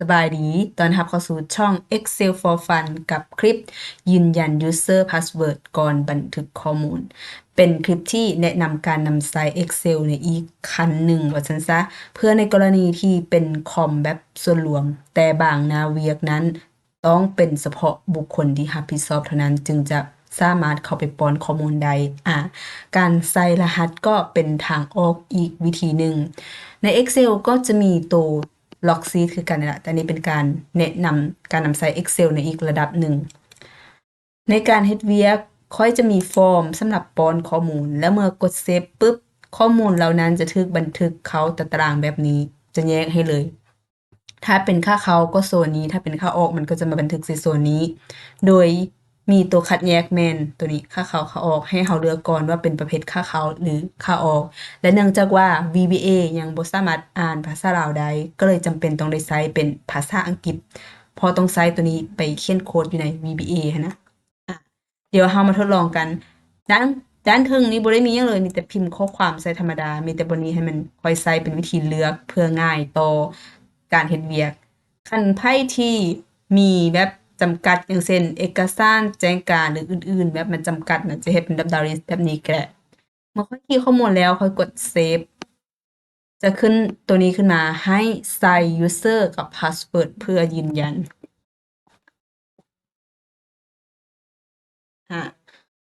สบายดี ตอนรับเข้าสู่ช่อง Excel for Fun กับคลิปยืนยัน User Password ก่อนบันทึกข้อมูล เป็นคลิปที่แนะนำการนำไซต์ Excel ในอีกขั้นหนึ่งว่าซั่นซะเพื่อในกรณีที่เป็นคอมแบบส่วนรวม แต่บางหน้าเวียกนั้น ต้องเป็นเฉพาะบุคคลที่รับผิดชอบเท่านั้นจึงจะสามารถเข้าไปป้อนข้อมูลได้การใส่รหัสก็เป็นทางออกอีกวิธีหนึ่ง ใน Excel ก็จะมีตัว Log Sheet คือกันนั่นแหละแต่นี้เป็นการแนะนำการนำใช้ Excel ในอีกระดับหนึ่ง ในการเฮ็ดเวียกค่อยจะมีฟอร์มสำหรับป้อนข้อมูล และเมื่อกดเซฟปุ๊บ ข้อมูลเหล่านั้นจะถูกบันทึกเข้าตารางแบบนี้ จะแยกให้เลย ถ้าเป็นค่าเข้าก็โซนนี้ ถ้าเป็นค่าออกมันก็จะมาบันทึกในโซนนี้ โดยมีตัวคัดแยกแม่นตัวนี้ค่าเข้าค่าออกให้เราเลือกก่อนว่าเป็นประเภทค่าเข้าหรือค่าออก และเนื่องจากว่า VBA ยังบ่สามารถอ่านภาษาลาวได้ก็เลยจำเป็นต้องได้ใช้เป็นภาษาอังกฤษเพราะต้องใช้ตัวนี้ไปเขียนโคดอยู่ใน VBA หั้นนะเดี๋ยวเรามาทดลองกันด้านเทิงนี้บ่ได้มีหยังเลยมีแต่พิมพ์ข้อความใส่ธรรมดามีแต่บนนี้ให้มันค่อยใส่เป็นวิธีเลือกเพื่อง่ายต่อการเฮ็ดเวียกคันไผที่มีแบบจำกัดอย่างเช่นเอกสารแจ้งการหรืออื่นๆแบบมันจำกัดน่ะจะเฮ็ดเป็นดาวลิสต์แบบนี้ก็ได้เมื่อค่อยคีย์ข้อมูลแล้วค่อยกดเซฟจะขึ้นตัวนี้ขึ้นมาให้ใส่ user กับ password เพื่อยืนยัน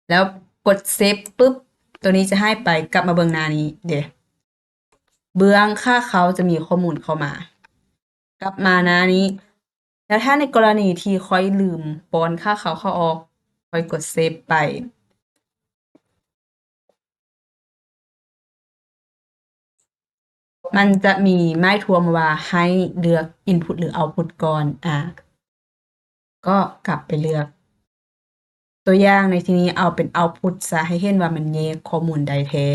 แล้วกดเซฟปุ๊บตัวนี้จะให้ไปกลับมาเบิ่งหน้านี้เด้เบื้องค่าเขาจะมีข้อมูลเข้ามากลับมาหน้านี้แล้วถ้าในกรณีที่ค่อยลืมป้อนค่าเขาเข้าออกค่อยกดเซฟไปมันจะมีไม้ทวงมาว่าให้เลือก input หรือ output ก่อนก็กลับไปเลือกตัวอย่างในที่นี้เอาเป็น output ซะให้เห็นว่ามันแยกข้อมูลได้แท้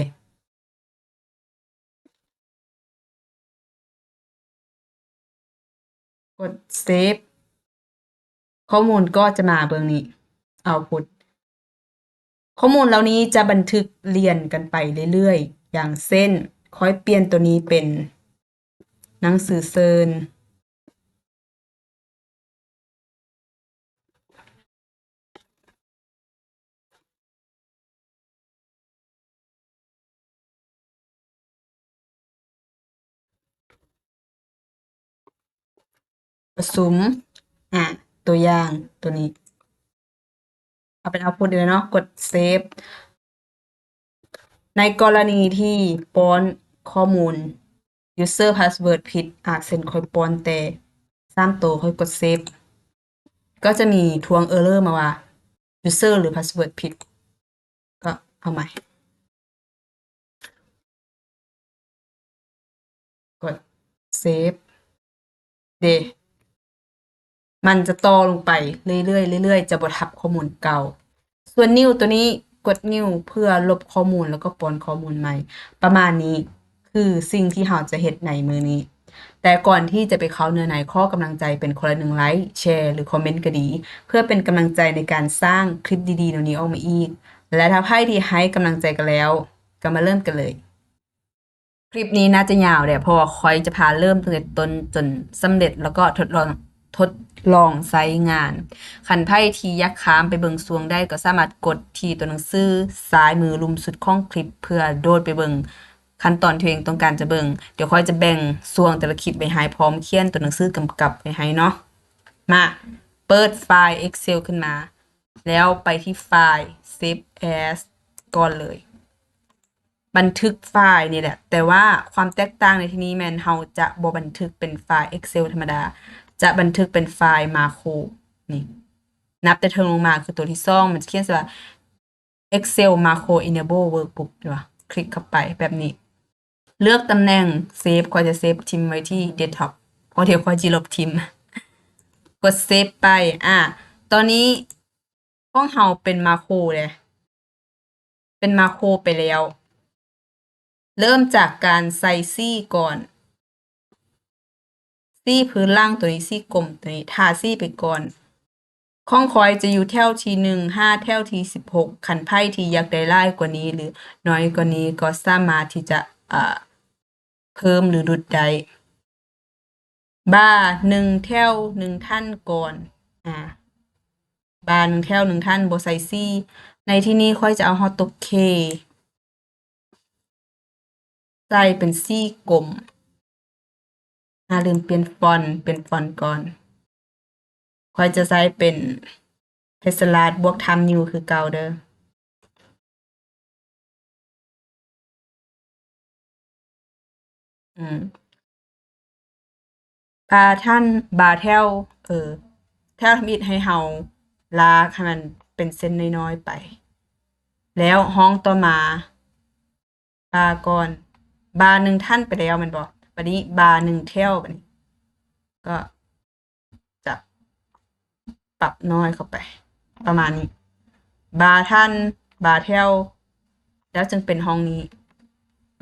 กดเซฟข้อมูลก็จะมาเบิ่งนี้ output ข้อมูลเหล่านี้จะบันทึกเรียนกันไปเรื่อยๆอย่างเช่นค่อยเปลี่ยนตัวนี้เป็นหนังสือเซินผสมตัวอย่างตัวนี้เอาเป็น output เลยเนาะกดเซฟในกรณีที่ป้อนข้อมูล user password ผิดเช่นค่อยป้อนแต่3ตัวค่อยกดเซฟก็จะมีทวง error มาว่า user หรือ password ผิดก็เอาใหม่กดเซฟเดมันจะต่อลงไปเรื่อยๆเรื่อยๆจะบ่ทับข้อมูลเก่าส่วนนิ้วตัวนี้กดนิ้วเพื่อลบข้อมูลแล้วก็ป้อนข้อมูลใหม่ประมาณนี้คือสิ่งที่เราจะเฮ็ดในมื้อนี้แต่ก่อนที่จะไปเข้าเนื้อในขอกำลังใจเป็นคนละ1ไลค์แชร์หรือคอมเมนต์ก็ดีเพื่อเป็นกำลังใจในการสร้างคลิปดีๆเหล่านี้ออกมาอีกและถ้าไผที่ให้กำลังใจกันแล้วก็มาเริ่มกันเลยคลิปนี้น่าจะยาวแหละเพราะว่าข้อยจะพาเริ่มตั้งแต่ต้นจนสำเร็จแล้วก็ทดลองใช้งานคันไผที่อยากข้ามไปเบิ่งช่วงได้ก็สามารถกดที่ตัวหนังสือซ้ายมือลุ่มสุดของคลิปเพื่อโดดไปเบิ่งขั้นตอนที่ตัวเองต้องการจะเบิ่งเดี๋ยวข้อยจะแบ่งช่วงแต่ละคลิปไว้ให้พร้อมเขียนตัวหนังสือกำกับไว้ให้เนาะมาเปิดไฟล์ Excel ขึ้นมาแล้วไปที่ไฟล์ Save as ก่อนเลยบันทึกไฟล์นี่แหละแต่ว่าความแตกต่างในที่นี้แม่นเราจะบ่บันทึกเป็นไฟล์ Excel ธรรมดาจะบันทึกเป็นไฟล์มาโครนี่นับแต่เทิงลงมาคือตัวที่2มันจะเขียนว่า Excel Macro Enable Workbook ดีว่าคลิกเข้าไปแบบนี้เลือกตำแหน่งเซฟข้อยจะเซฟทิมไว้ที่ Desktop เพราะเดี๋ยวข้อยสิลบทิมกดเซฟไปตอนนี้ของเราเป็นมาโครเลยเป็นมาโครไปแล้วเริ่มจากการใส่ซี่ก่อนซี่พื้นล่างตัวนี้ซี่กลมตัวนี้ทาซี่ไปก่อนของข้อยจะอยู่แถวที่1 5แถวที่16คันไผที่อยากได้หลายกว่านี้หรือน้อยกว่านี้ก็สามารถที่จะเพิ่มหรือลดได้ บาร์1แถว1ท่านก่อนบาร์1แถว1ท่านบ่ใส่ C ในที่นี้ค่อยจะเอาฮอตตก K ใส่เป็น C กลมลืมเปลี่ยนฟอนต์ก่อนค่อยจะใส่เป็นเพสลาดบวกทำนิวคือเก่าเด้อบาท่านบาแถวถ้าทำอิดให้เฮาลากให้มันเป็นเส้นน้อยๆไป แล้วห้องต่อมาบาร์ก่อนบาร์1ท่านไปแล้วแม่นบ่บัดนี้บาร์1แถวบัดนี้ก็จะปรับน้อยเข้าไป ประมาณนี้ บาร์ท่านบาร์แถวแล้วจึงเป็นห้องนี้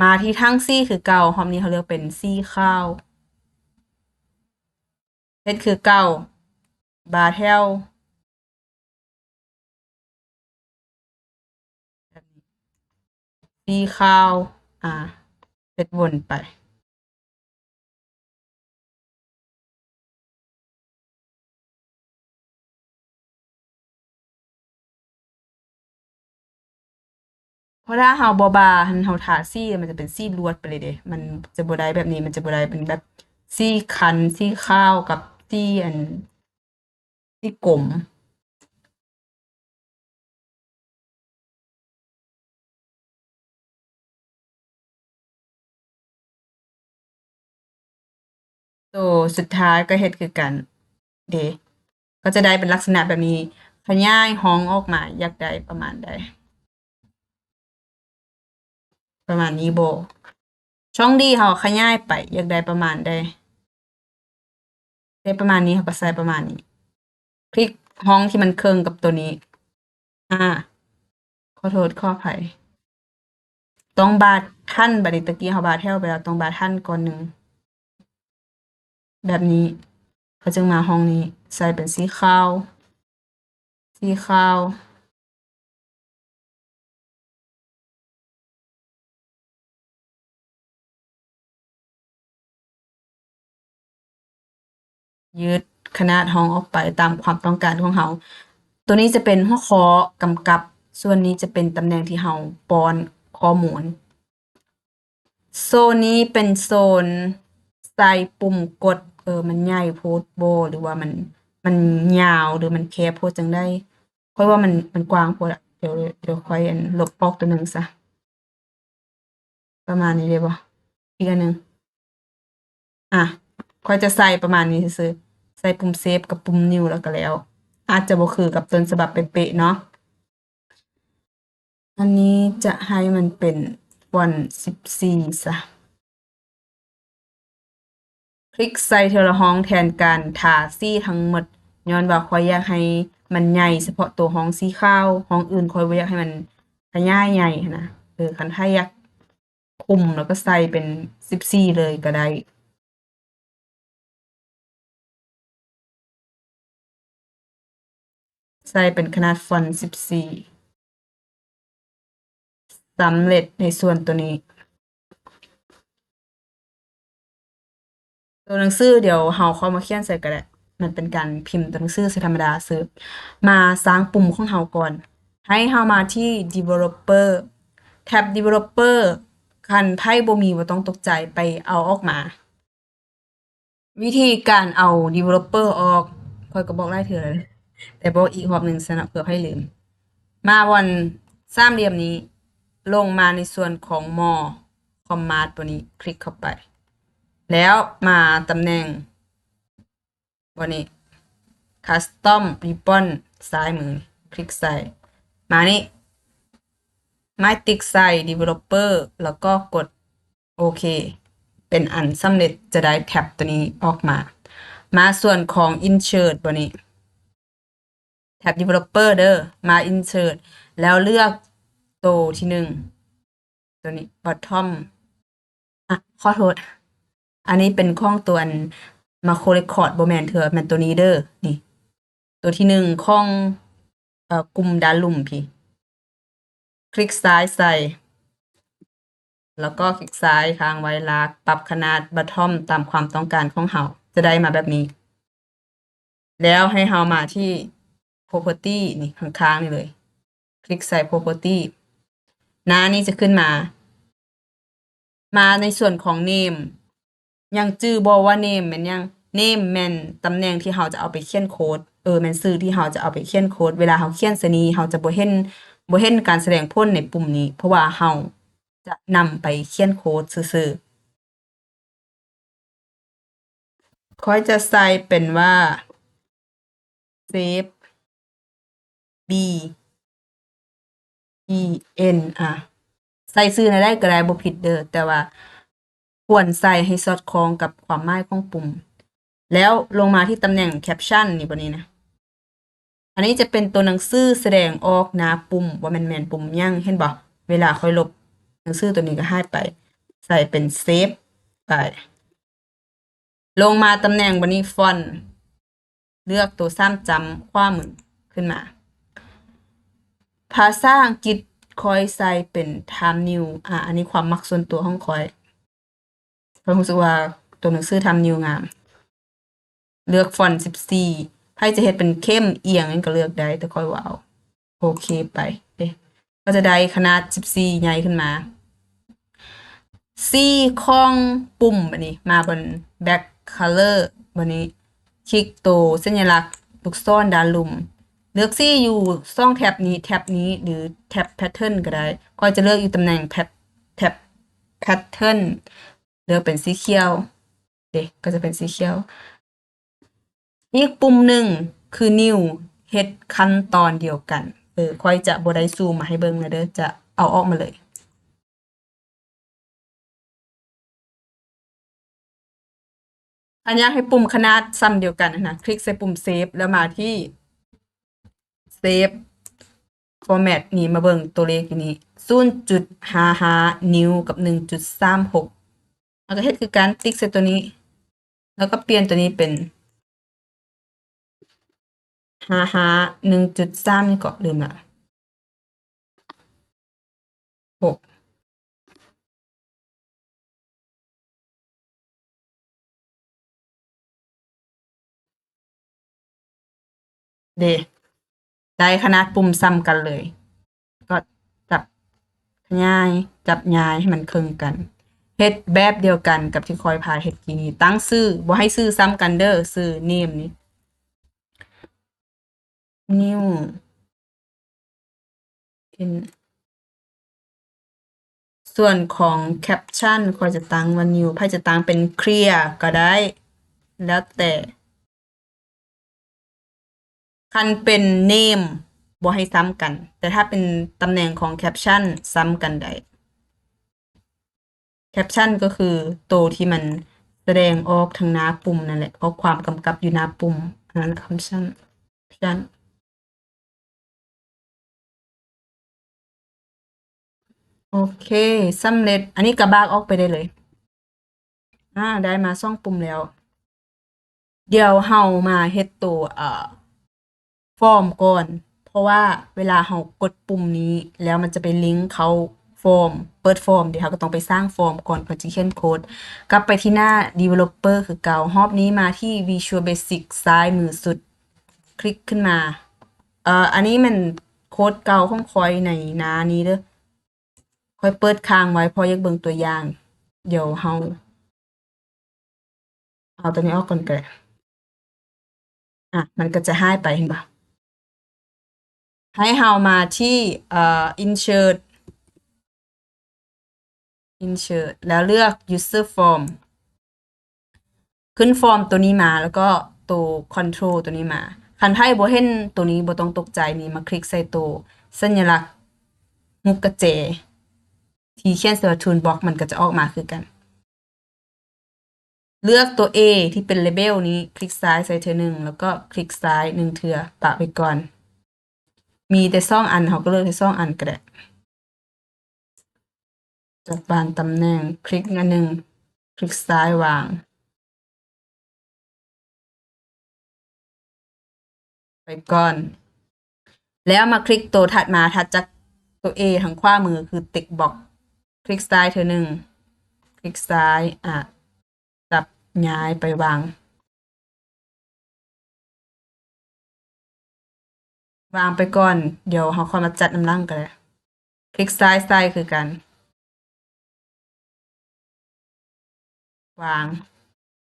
มาที่ทั้งซี่คือเก่าห้องนี้เขาเรียกเป็นซี่ข้าวเฮ็ดคือเก่าบาร์แถวซี่ข้าวเฮ็ดวนไป เพราะถ้าเฮาบ่บาหันเฮาทาซี่มันจะเป็นซี่ลวดไปเลยเด้มันจะบ่ได้แบบนี้มันจะบ่ได้เป็นแบบซี่คันซี่ข้าวกับซี่ซี่กลมตัวสุดท้ายก็เฮ็ดคือกันเด้ก็จะได้เป็นลักษณะแบบนี้ขยายห้องออกมาอยากได้ประมาณใดประมาณนี้บ่ช่องดีเฮาขยายไปอยากได้ประมาณใดได้ประมาณนี้เฮาก็ใส่ประมาณนี้คลิกห้องที่มันเคิงกับตัวนี้ขอโทษขออภัยต้องบาดท่านบัดนี้ตะกี้เฮาบาดแถวไปแล้วต้องบาดท่านก่อนหนึ่งแบบนี้ก็จึงมาห้องนี้ใส่เป็นสีขาวสีขาวยืดขนาดห้องออกไปตามความต้องการของเราตัวนี้จะเป็นหัวข้อกำกับส่วนนี้จะเป็นตำแหน่งที่เราป้อนข้อมูลโซนนี้เป็นโซนใส่ปุ่มกดมันใหญ่โพดบ่หรือว่ามันยาวหรือมันแคบโพดจั่งใดค่อยว่ามันกว้างโพดอะเดี๋ยวค่อยลบออกตัวหนึ่งซะประมาณนี้ได้บ่อีกอันหนึ่งค่อยจะใส่ประมาณนี้ซื่อๆใส่ปุ่มเซฟกับปุ่มนิวแล้วก็แล้วอาจจะบ่คือกับต้นฉบับเป๊ะๆเนาะอันนี้จะให้มันเป็นฟอนต์14ซะคลิกใส่เทอละห้องแทนการทาสีทั้งหมดย้อนว่าข้อยอยากให้มันใหญ่เฉพาะตัวห้องสีขาวห้องอื่นข้อยบ่อยากให้มันขยายใหญ่หั้นนะคันถ้าอยากคุมแล้วก็ใส่เป็น14เลยก็ได้ใส่เป็นขนาดฟอนต์14สำเร็จในส่วนตัวนี้ตัวหนังสือเดี๋ยวเราเข้ามาเขียนใส่ก็ได้มันเป็นการพิมพ์ตัวหนังสือใส่ธรรมดาซื้อมาสร้างปุ่มของเราก่อนให้เรามาที่ developer แท็บ developer คันไพ่บ่มีบ่ต้องตกใจไปเอาออกมาวิธีการเอา developer ออกค่อยก็บอกหลายเทื่อแล้วแต่บอกอีกรอบหนึ่งสำหรับเผื่อไผลืมมาบอนสามเหลี่ยมนี้ลงมาในส่วนของ more command ตัวนี้คลิกเข้าไปแล้วมาตำแหน่งวันนี้ custom ribbon ซ้ายมือคลิกใส่มานี่ไม้ติ๊กใส่ developer แล้วก็กดโอเคเป็นอันสำเร็จจะได้แท็บตัวนี้ออกมามาส่วนของ insert ตัวนี้แท็บ developer เด้อมา insert แล้วเลือกตัวที่ตัวนี้ bottom ขอโทษอันนี้เป็นของตัวmacro record บ่แม่นเทื่อแม่นตัวนี้เด้อนี่ตัวที่ของกลุ่มด้านลุ่มพี่คลิกซ้ายใส่แล้วก็คลิกซ้ายค้างไว้ลากปรับขนาด bottom ตามความต้องการของเรา จะได้มาแบบนี้ แล้วให้เรามาที่ property นี่ข้างๆนี่เลย คลิกใส่ property หน้านี้จะขึ้นมาในส่วนของ name ยังจื้อบ่ว่า name แม่นยัง name แม่นตำแหน่งที่เราจะเอาไปเขียนโค้ดแม่นชื่อที่เราจะเอาไปเขียนโค้ดเวลาเราเขียนซะนี้เราจะบ่เห็นการแสดงผลในปุ่มนี้เพราะว่าเราจะนำไปเขียนโค้ดซื่อๆค่อยจะใส่เป็นว่า save b e n ใส่ชื่อได้ก็ได้บ่ผิดเด้อแต่ว่าควรใส่ให้สอดคล้องกับความหมายของปุ่มแล้วลงมาที่ตำแหน่งแคปชั่นนี่บ่นี้นะอันนี้จะเป็นตัวหนังสือแสดงออกหน้าปุ่มว่าแม่นปุ่มยังเห็นบ่เวลาค่อยลบหนังสือตัวนี้ก็หายไปใส่เป็นเซฟไปลงมาตำแหน่งบ่นี้ฟอนต์เลือกตัวซ้ำจำขวามือขึ้นมาภาษาอังกฤษคอยใส่เป็น Time New อันนี้ความมักส่วนตัวของคอยเพราะรู้สึกว่าตัวหนังสือ Time New งามเลือกฟอนต์14ไผจะเฮ็ดเป็นเข้มเอียงนั่นก็เลือกได้แต่ค่อยว่าเอาโอเคไปก็จะได้ขนาด14ใหญ่ขึ้นมาสีของปุ่มบัดนี้มาบน back color บัดนี้คลิกตัวสัญลักษณ์ลูกศรด้านลุ่มเลือกสีอยู่2แท็บนี้หรือแท็บ pattern ก็ได้ก็จะเลือกอยู่ตำแหน่งแท็บ pattern เลือกเป็นสีเขียวก็จะเป็นสีเขียวอีกปุ่มหนึ่งคือ new เฮ็ดขั้นตอนเดียวกันค่อยจะบ่ได้ซูมมาให้เบิ่งนะเด้อจะเอาออกมาเลยอันอยากให้ปุ่มขนาดซ้ำเดียวกันนะคลิกใส่ปุ่มเซฟแล้วมาที่เซฟ format นี่มาเบิ่งตัวเลขอยู่นี่ 0.55 นิ้วกับ 1.36 แล้วก็เฮ็ดคือการติ๊กใส่ตัวนี้แล้วก็เปลี่ยนตัวนี้เป็น55 1.3 นี่ก็ลืมละ6ได้ขนาดปุ่มซ้ำกันเลย ก็จับย้ายให้มันคลึงกันเฮ็ดแบบเดียวกันกับที่คอยพาเฮ็ดกี้นี้ตั้งชื่อบ่ให้ชื่อซ้ำกันเด้อชื่อ name นี่ new in ส่วนของ caption คอยจะตั้งว่า new ไผจะตั้งเป็น clear ก็ได้ แล้วแต่คันเป็น name บ่ให้ซ้ำกัน แต่ถ้าเป็นตำแหน่งของ caption ซ้ำกันได้ caption ก็คือตัวที่มันแสดงออกทางหน้าปุ่มนั่นแหละข้อความกำกับอยู่หน้าปุ่มอันนั้น caption โอเคสำเร็จอันนี้ก็บากออกไปได้เลยได้มา2ปุ่มแล้วเดี๋ยวเฮามาเฮ็ดตัวฟอร์มก่อนเพราะว่าเวลาเฮากดปุ่มนี้แล้วมันจะไปลิงก์เข้าฟอร์มเปิดฟอร์มเดี๋ยวเฮาก็ต้องไปสร้างฟอร์มก่อนเพื่อจะเขียนโค้ดกลับไปที่หน้า developer คือเก่ารอบนี้มาที่ Visual Basic ซ้ายมือสุดคลิกขึ้นมาอันนี้มันโค้ดเก่าของข้อยในหน้านี้เด้อข้อยเปิดค้างไว้เพราะอยากเบิ่งตัวอย่างเดี๋ยวเฮาเอาตัวนี้ออกก่อนก็ได้มันก็จะหายไปเห็นป่ะให้เฮามาที่insert แล้วเลือก user form ขึ้นฟอร์มตัวนี้มาแล้วก็ตัว control ตัวนี้มาคันไผบ่เห็นตัวนี้บ่ต้องตกใจนี่มาคลิกใส่ตัวสัญลักษณ์รูปกระแจที่เขียนใส่ว่า toolbox มันก็จะออกมาคือกันเลือกตัว A ที่เป็น label นี้คลิกซ้ายใส่เทื่อนึงแล้วก็คลิกซ้าย1เทื่อปะไว้ก่อนมีแต่2อันเฮาก็เลือกให้2อันก็ได้จากบานตำแหน่งคลิกอันนึงคลิกซ้ายวางไปก่อนแล้วมาคลิกตัวถัดมาถัดจากตัว A ทางขวามือคือ tick box คลิกซ้ายเทื่อนึงคลิกซ้ายจับย้ายไปวาง วางไปก่อน เดี๋ยวเราค่อยมาจัดน้ำลังกันเลยคลิกซ้ายซ้ายคือกัน วาง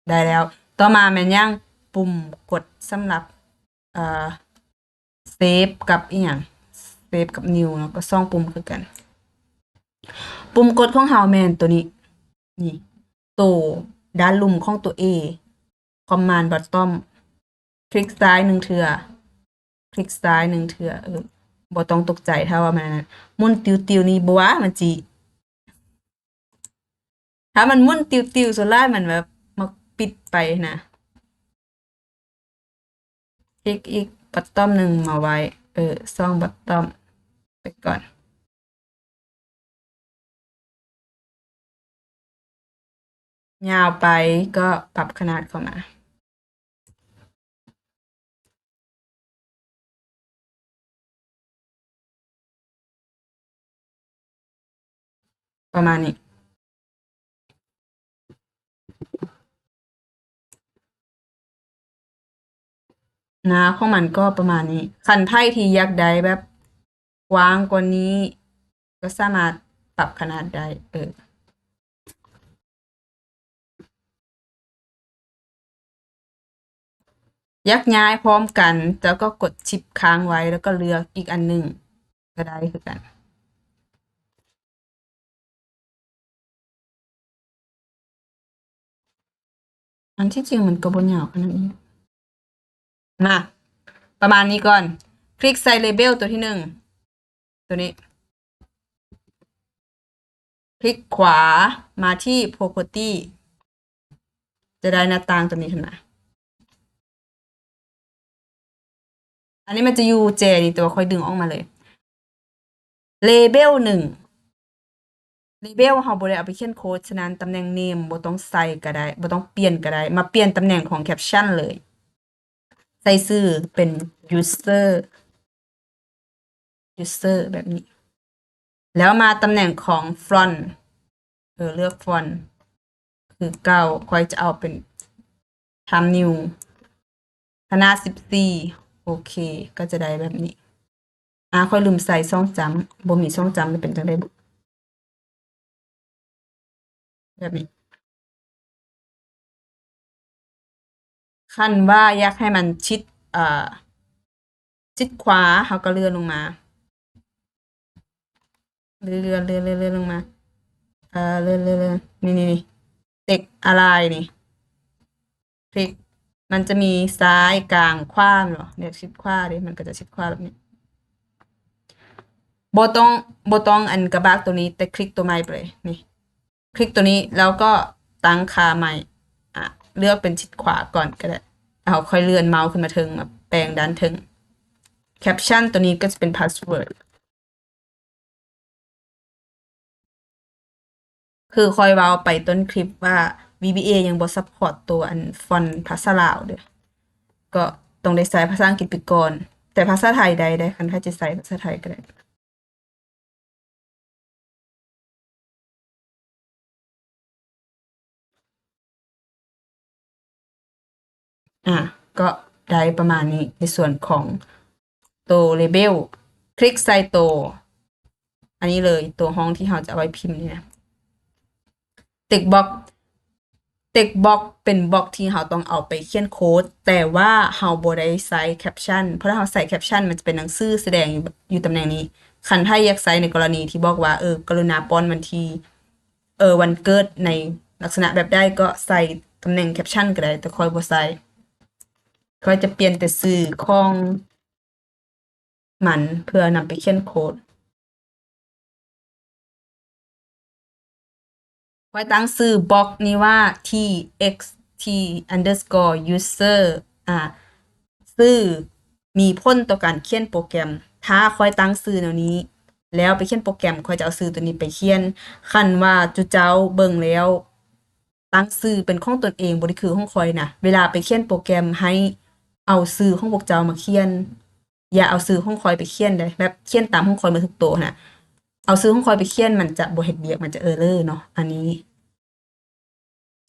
ได้แล้ว ต่อมาแม่นยังปุ่มกดสำหรับเซฟกับอีหยังเซฟกับนิวเนาะก็2ปุ่มคือกัน ปุ่มกดของเฮาแม่นตัวนี้ นี่ตัวด้านลุ่มของตัว A Command Bottom คลิกซ้าย1เทื่อคลิกซ้าย1เทื่อบ่ต้องตกใจถ้าว่ามันมุนติวๆนี่บ่ว่ามันจิถ้ามันมุนติวๆส่วนหลายมันแบบมาปิดไปนะคลิกอีก Bottom 1มาไว้2 Bottom ไปก่อนยาวไปก็ปรับขนาดเข้ามาประมาณนี้หนาของมันก็ประมาณนี้คันไพ่ที่อยากได้แบบกว้างกว่านี้ ก็สามารถปรับขนาดได้ยักย้ายพร้อมกันแล้วก็กดชิปค้างไว้แล้วก็เลือกอีกอันหนึ่งก็ได้คือกันอันที่จริงมันก็บ่ยาวขนาดนี้มาประมาณนี้ก่อนคลิกใส่เลเบลตัวที่1ตัวนี้คลิกขวามาที่ property จะได้หน้าต่างตัวนี้ขึ้นมาอันนี้มันจะอยู่เจนี่ตัวค่อยดึงออกมาเลยเลเบล1เลเบลเฮาบ่ได้เอาไปเขียนโค้ดฉะนั้นตำแหน่ง name บ่ต้องใส่ก็ได้บ่ต้องเปลี่ยนก็ได้มาเปลี่ยนตำแหน่งของแคปชั่นเลยใส่ชื่อเป็น user แบบนี้แล้วมาตำแหน่งของ font เลือก font คือ9ค่อยจะเอาเป็น Times New ขนาด14โอเคก็จะได้แบบนี้ค่อยลืมใส่ช่องจำบ่มีช่องจำจะเป็นจังได๋แบบนี้คันว่าอยากให้มันชิดชิดขวาเฮาก็เลื่อนลงมาเลื่อนลงมาเลื่อนนี่เต็กอะไรนี่คลิกมันจะมีซ้ายกลางขวาเหรอเนี่ยชิดขวาดิมันก็จะชิดขวาแบบนี้บ่ต้องอันกระบากตัวนี้แต่คลิกตัวใหม่ไปเลยนี่คลิกตัวนี้แล้วก็ตั้งค่าใหม่เลือกเป็นชิดขวาก่อนก็ได้เอาค่อยเลื่อนเมาส์ขึ้นมาถึงมาแปลงด้านถึงแคปชั่นตัวนี้ก็จะเป็นพาสเวิร์ดคือคอยเว้าไปต้นคลิปว่า VBA ยังบ่ซัพพอร์ตตัวอันฟอนต์ภาษาลาวเด้อก็ต้องได้ใช้ภาษาอังกฤษไปก่อนแต่ภาษาไทยได้คันถ้าจะใช้ภาษาไทยก็ได้ก็ได้ประมาณนี้ในส่วนของตัว label คลิกใส่ตัวอันนี้เลยตัวห้องที่เราจะเอาไว้พิมพ์นี่นะ text box text box เป็นบล็อกที่เราต้องเอาไปเขียนโค้ดแต่ว่าเราบ่ได้ใส่แคปชั่นเพราะถ้าเราใส่แคปชั่นมันจะเป็นหนังสือแสดงอยู่ตำแหน่งนี้คันถ้าอยากใส่ในกรณีที่บอกว่ากรุณาป้อนวันที่วันเกิดในลักษณะแบบใดก็ใส่ตำแหน่งแคปชั่นก็ได้แต่ค่อยบ่ใส่ค่อยจะเปลี่ยนแต่ชื่อของมันเพื่อนำไปเขียนโค้ดค่อยตั้งชื่อบล็อกนี้ว่า txt_user ชื่อมีผลต่อการเขียนโปรแกรมถ้าค่อยตั้งชื่อแนวนี้แล้วไปเขียนโปรแกรมค่อยจะเอาชื่อตัวนี้ไปเขียนคันว่าจุเจ้าเบิ่งแล้วตั้งชื่อเป็นของตนเองบ่ได้คือของข้อยนะเวลาไปเขียนโปรแกรมให้เอาชื่อของพวกเจ้ามาเขียนอย่าเอาชื่อของข้อยไปเขียนได้แบบเขียนตามของข้อยหมดทุกตัวน่ะเอาชื่อของข้อยไปเขียนมันจะบ่เฮ็ดเวียกมันจะเerrorเนาะอันนี้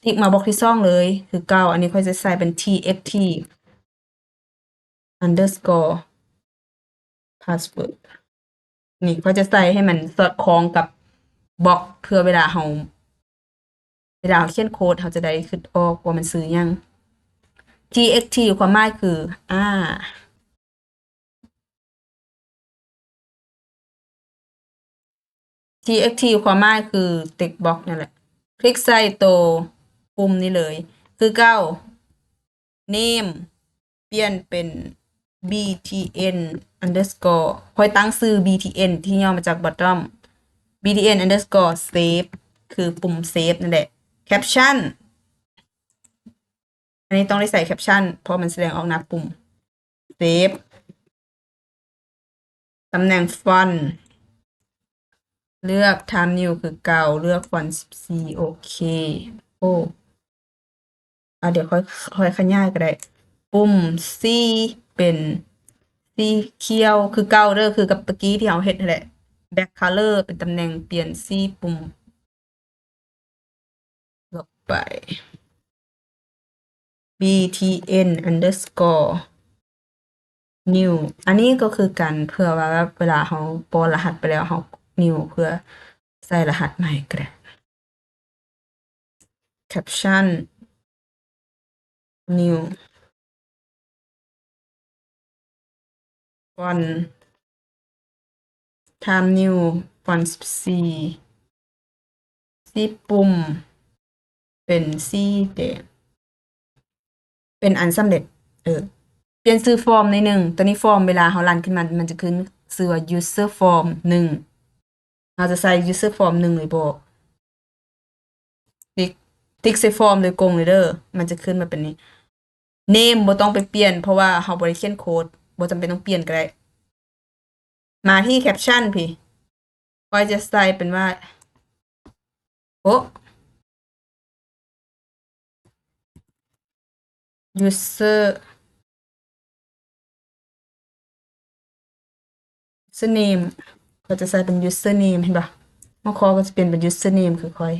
ติ๊กมาบล็อกที่2เลยคือเก่าอันนี้ค่อยจะใส่เป็น txt_underscore password นี่ก็จะใส่ให้มันสอดคล้องกับบล็อกเพื่อเวลาเราเขียนโค้ดเราจะได้คิดออกว่ามันซื้อยัง txt ความหมายคือtxt ความหมายคือ text box นั่นแหละคลิกใส่ตัวปุ่มนี้เลยคือเก้า name เปลี่ยนเป็น btn underscore ค่อยตั้งชื่อ btn ที่ย่อมาจาก bottom btn underscore save คือปุ่ม save นั่นแหละ caption อันนี้ต้องได้ใส่ caption เพราะมันแสดงออกหน้าปุ่ม save ตำแหน่ง font เลือก time new คือเก่าเลือก font 14โอเคโอ้เดี๋ยวค่อยขยายก็ได้ปุ่ม C เป็นสีเขียวคือเก่าเด้อคือกับตะกี้ที่เราเฮ็ดนั่นแหละ back color เป็นตำแหน่งเปลี่ยนสีปุ่มลบไป btn underscore new อันนี้ก็คือการเพื่อว่าเวลาเราปอนรหัสไปแล้วเรา new เพื่อใส่รหัสใหม่ก็ได้ caption new font time new font 14สีปุ่มเป็นสีแดงเป็นอันสำเร็จเปลี่ยนชื่อฟอร์มในหนึ่งตัวนี้ฟอร์มเวลาเรารันขึ้นมันจะขึ้นชื่อว่า user form 1เราจะใส่ user form 1เลยบ่ติ๊กใส่ฟอร์มโดยกงเลยเด้อมันจะขึ้นมาเป็นนี้ name บ่ต้องไปเปลี่ยนเพราะว่าเราบ่ได้เขียนโค้ดบ่จำเป็นต้องเปลี่ยนก็ได้มาที่ caption พี่ก็จะใส่เป็นว่าuser name ก็จะใส่เป็น user name เห็นปะมาคอก็จะเปลี่ยนเป็น user name คือค่อย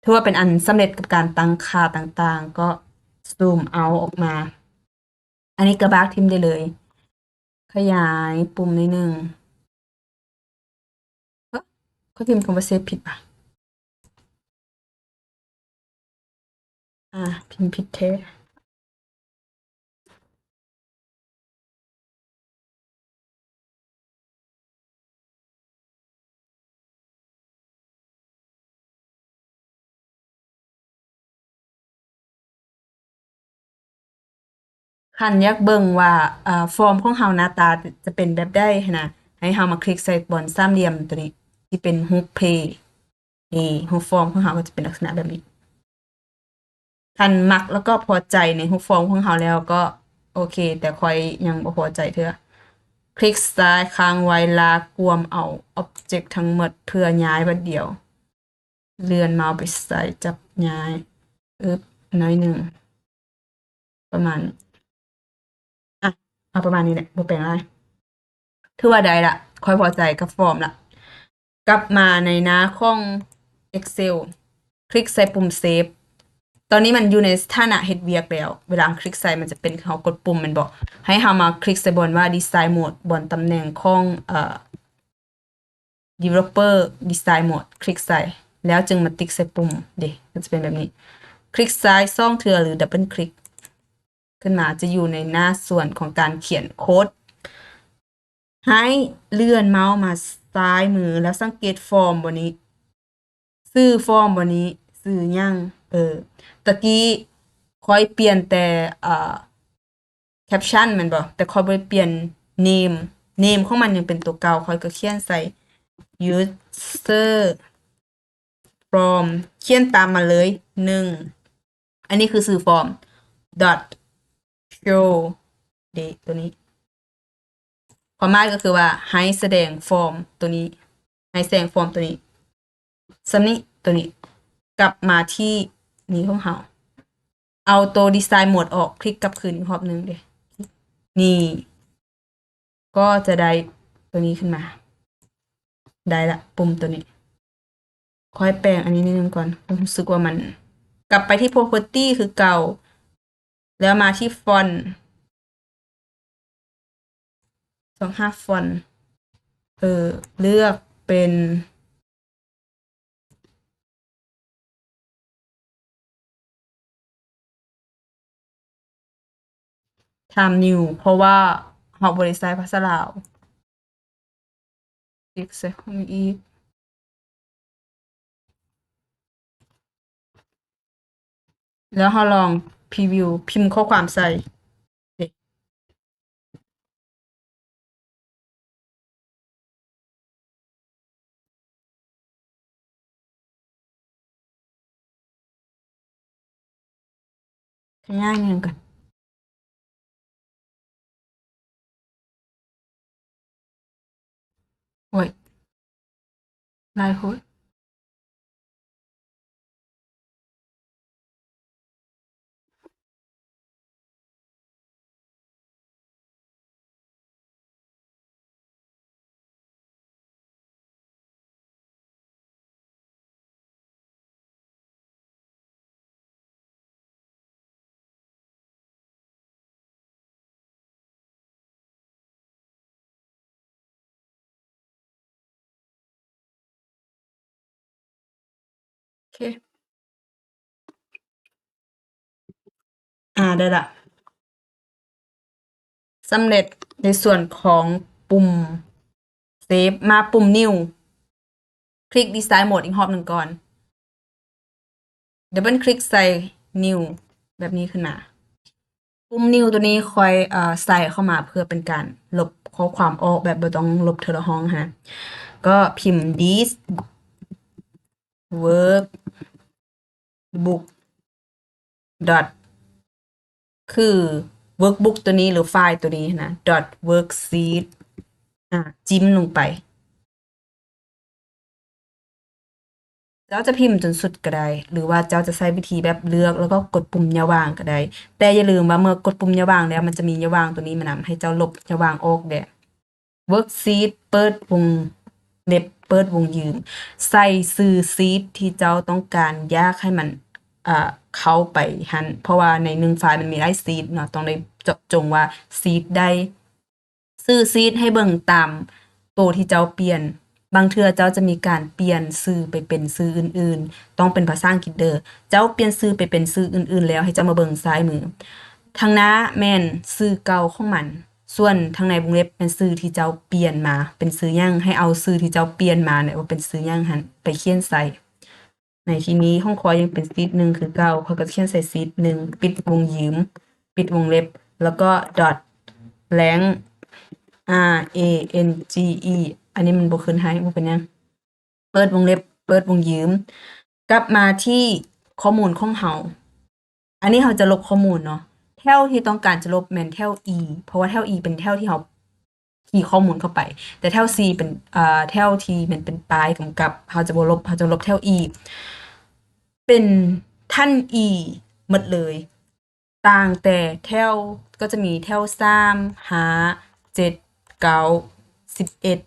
ถือว่าเป็นอันสำเร็จกับการตั้งค่าต่างๆก็ซูมเอาออกมา อันนี้กระบากทิมได้เลย ขยายปุ่มนิดนึงก็พิมพ์คำว่าเซฟผิดป่ะพิมพ์ผิดแท้คันอยากเบิ่งว่าฟอร์มของเฮาหน้าตาจะเป็นแบบใดนะให้เฮามาคลิกใส่บอลสามเหลี่ยมตัวนี้ที่เป็นรูปเพย์รูปฟอร์มของเฮาก็จะเป็นลักษณะแบบนี้คันมักแล้วก็พอใจในรูปฟอร์มของเฮาแล้วก็โอเคแต่ค่อยยังบ่พอใจเทื่อคลิกซ้ายค้างไว้ลากกวมเอาอ็อบเจกต์ทั้งหมดเพื่อย้ายบัดเดียวเลื่อนเมาส์ไปใส่จับย้ายน้อยหนึ่งประมาณเอาประมาณนี้แหละบ่แปลงอะไรถือว่าได้ละค่อยพอใจกับฟอร์มละกลับมาในหน้าของ Excel คลิกใส่ปุ่มเซฟตอนนี้มันอยู่ในสถานะเฮ็ดเวียกแล้วเวลาคลิกใส่มันจะเป็นเขากดปุ่มมันบอกให้เฮามาคลิกใส่บนว่า Design Mode บนตำแหน่งของdeveloper design mode คลิกใส่แล้วจึงมาติ๊กใส่ปุ่มก็จะเป็นแบบนี้คลิกซ้าย2เทื่อหรือดับเบิลคลิกขึ้นมาจะอยู่ในหน้าส่วนของการเขียนโค้ดให้เลื่อนเมาส์มาซ้ายมือแล้วสังเกตฟอร์มบนนี้ชื่อฟอร์มบนนี้ชื่อยังตะกี้ค่อยเปลี่ยนแต่แคปชั่นมันบ่แต่ค่อยบ่เปลี่ยน name ของมันยังเป็นตัวเก่าค่อยก็เขียนใส่ user from เขียนตามมาเลย1อันนี้คือสื่อฟอร์ม dot show ตัวนี้ความหมายก็คือว่าให้แสดงฟอร์มตัวนี้ให้แสดงฟอร์มตัวนี้สำนี้ตัวนี้กลับมาที่นี้ของเราเอาตัวดีไซน์โหมดออกคลิกกลับคืนอีกรอบนึงนี่ก็จะได้ตัวนี้ขึ้นมาได้ละปุ่มตัวนี้ค่อยแปลงอันนี้นิดนึงก่อนรู้สึกว่ามันกลับไปที่ property คือเก่าแล้วมาที่ font 25 ฟอนต์เลือกเป็น Time New เพราะว่าเราบ่ได้ใช้ภาษาลาวคลิกใส่ของอีกแล้วเราลองพรีวิวพิมพ์ข้อความใส่ง่ายๆนึงกันโอ้ยหลายโพดโอเคได้ละสำเร็จในส่วนของปุ่มเซฟมาปุ่ม New คลิกดีไซน์โหมดอีกรอบหนึ่งก่อนดับเบิลคลิกใส่ New แบบนี้ขึ้นมาปุ่ม New ตัวนี้คอยใส่เข้ามาเพื่อเป็นการลบข้อความออกแบบบ่ต้องลบเทอละห้องฮะก็พิมพ์ this work book dot คือ workbook ตัวนี้หรือไฟล์ตัวนี้นะ dot worksheet จิ้มลงไปเจ้าจะพิมพ์จนสุดก็ได้หรือว่าเจ้าจะใช้วิธีแบบเลือกแล้วก็กดปุ่มยาวางก็ได้แต่อย่าลืมว่าเมื่อกดปุ่มยาวางแล้วมันจะมียาวางตัวนี้มานำให้เจ้าลบยาวางออกเด้ worksheet เปิดวงเล็บเปิดวงยืมใส่ชื่อซีทที่เจ้าต้องการอยากให้มันเข้าไปหันเพราะว่าใน1ไฟล์มันมีหลายซีทเนาะต้องได้เจาะจงว่าซีทใดชื่อซีทให้เบิ่งตามตัวที่เจ้าเปลี่ยนบางเทื่อเจ้าจะมีการเปลี่ยนชื่อไปเป็นชื่ออื่นๆต้องเป็นภาษาอังกฤษเด้อเจ้าเปลี่ยนชื่อไปเป็นชื่ออื่นๆแล้วให้เจ้ามาเบิ่งซ้ายมือทางหน้าแม่นชื่อเก่าของมันส่วนทางในวงเล็บเป็นชื่อที่เจ้าเปลี่ยนมาเป็นชื่อหยังให้เอาชื่อที่เจ้าเปลี่ยนมาเนี่ยว่าเป็นชื่อหยังหั่นไปเขียนใส่ในที่นี้ห้องคอยยังเป็นซีท1คือเก่าเขาก็เขียนใส่ซีท1ปิดวงยืมปิดวงเล็บแล้วก็ dot rank RANGE อันนี้มันบ่ขึ้นให้บ่เป็นหยังเปิดวงเล็บเปิดวงยืมกลับมาที่ข้อมูลของเฮาอันนี้เราจะลบข้อมูลเนาะแถวที่ต้องการจะลบแม่นแถว E เพราะว่าแถว E เป็นแถวที่เราคีย์ข้อมูลเข้าไปแต่แถว C เป็นแถวที่มันเป็นปลายกำกับเราจะบ่ลบเราจะลบแถว E เป็นท่าน E หมดเลยต่างแต่แถวก็จะมีแถว3 5 7 9 11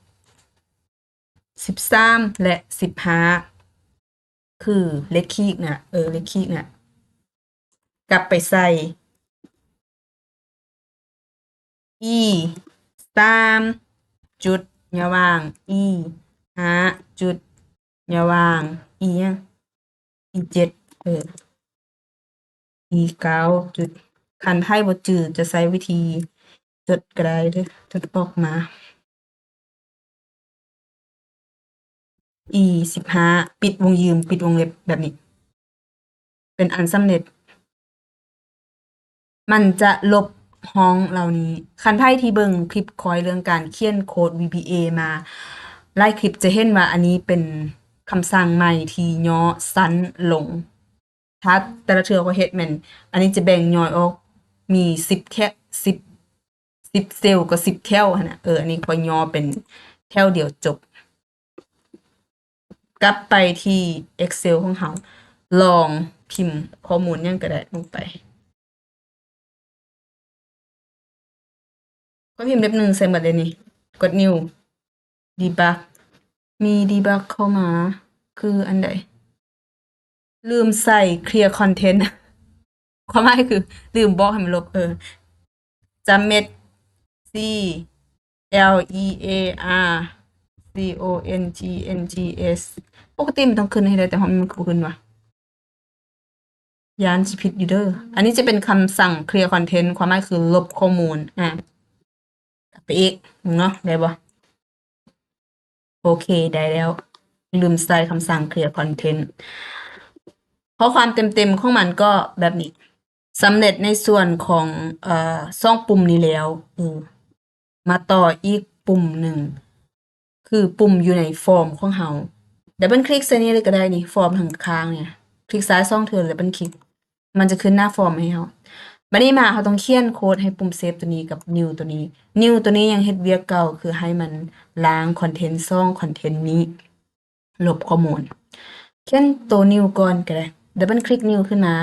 13และ15คือเลขคีกน่ะเลขคีกน่ะกลับไปใส่ e 3จุดอย่าวาง e 5จุดอย่าวาง e ยัง e 7e 9จุดคันไพ่บ่จืดจะใช้วิธีจดก็ได้เด้อจดออกมา e 15ปิดวงยืมปิดวงเล็บแบบนี้เป็นอันสำเร็จมันจะลบห้องเหล่านี้คันไพ่ที่เบิ่งคลิปคอยเรื่องการเขียนโคด VBA มาหลายคลิปจะเห็นว่าอันนี้เป็นคำสั่งใหม่ที่ย่อสั้นลงถ้าแต่ละเทื่อก็เฮ็ดแม่นอันนี้จะแบ่งย่อยออกมี10แค่10เซลล์ก็10แถวหั่นน่ะอันนี้ข้อยย่อเป็นแถวเดียวจบกลับไปที่ Excel ของเราลองพิมพ์ข้อมูลหยังก็ได้ลงไปก็พิมพ์เล็บ1ใส่หมดเลยนี่กด New Debug มี Debug เข้ามาคืออันใดลืมใส่ Clear Content ความหมายคือลืมบอกให้มันลบจำเม็ด C LEARCONTENTS ปกติมันต้องขึ้นให้ได้แต่มันบ่ขึ้นว่ะยานสิผิดอยู่เด้ออันนี้จะเป็นคำสั่ง clear content ความหมายคือลบข้อมูลกลับไปอีกเนาะได้บ่โอเคได้แล้วลืมใส่คำสั่ง clear content ข้อความเต็มๆของมันก็แบบนี้สำเร็จในส่วนของช่องปุ่มนี้แล้วมาต่ออีกปุ่มหนึ่งคือปุ่มอยู่ในฟอร์มของเฮาดับเบิลคลิกใส่นี้เลยก็ได้นี่ฟอร์มทางข้างเนี่ยคลิกซ้าย2เทื่อแล้วดับเบิลคลิกมันจะขึ้นหน้าฟอร์มให้เฮาบัดนี้มาเฮาต้องเขียนโค้ดให้ปุ่มเซฟตัวนี้กับ new ตัวนี้ new ตัวนี้ยังเฮ็ดเวียกเก่าคือให้มันล้างคอนเทนต์ช่องคอนเทนต์นี้ลบข้อมูลเขียนตัว new ก่อนก็ได้ดับเบิลคลิก new ขึ้นมา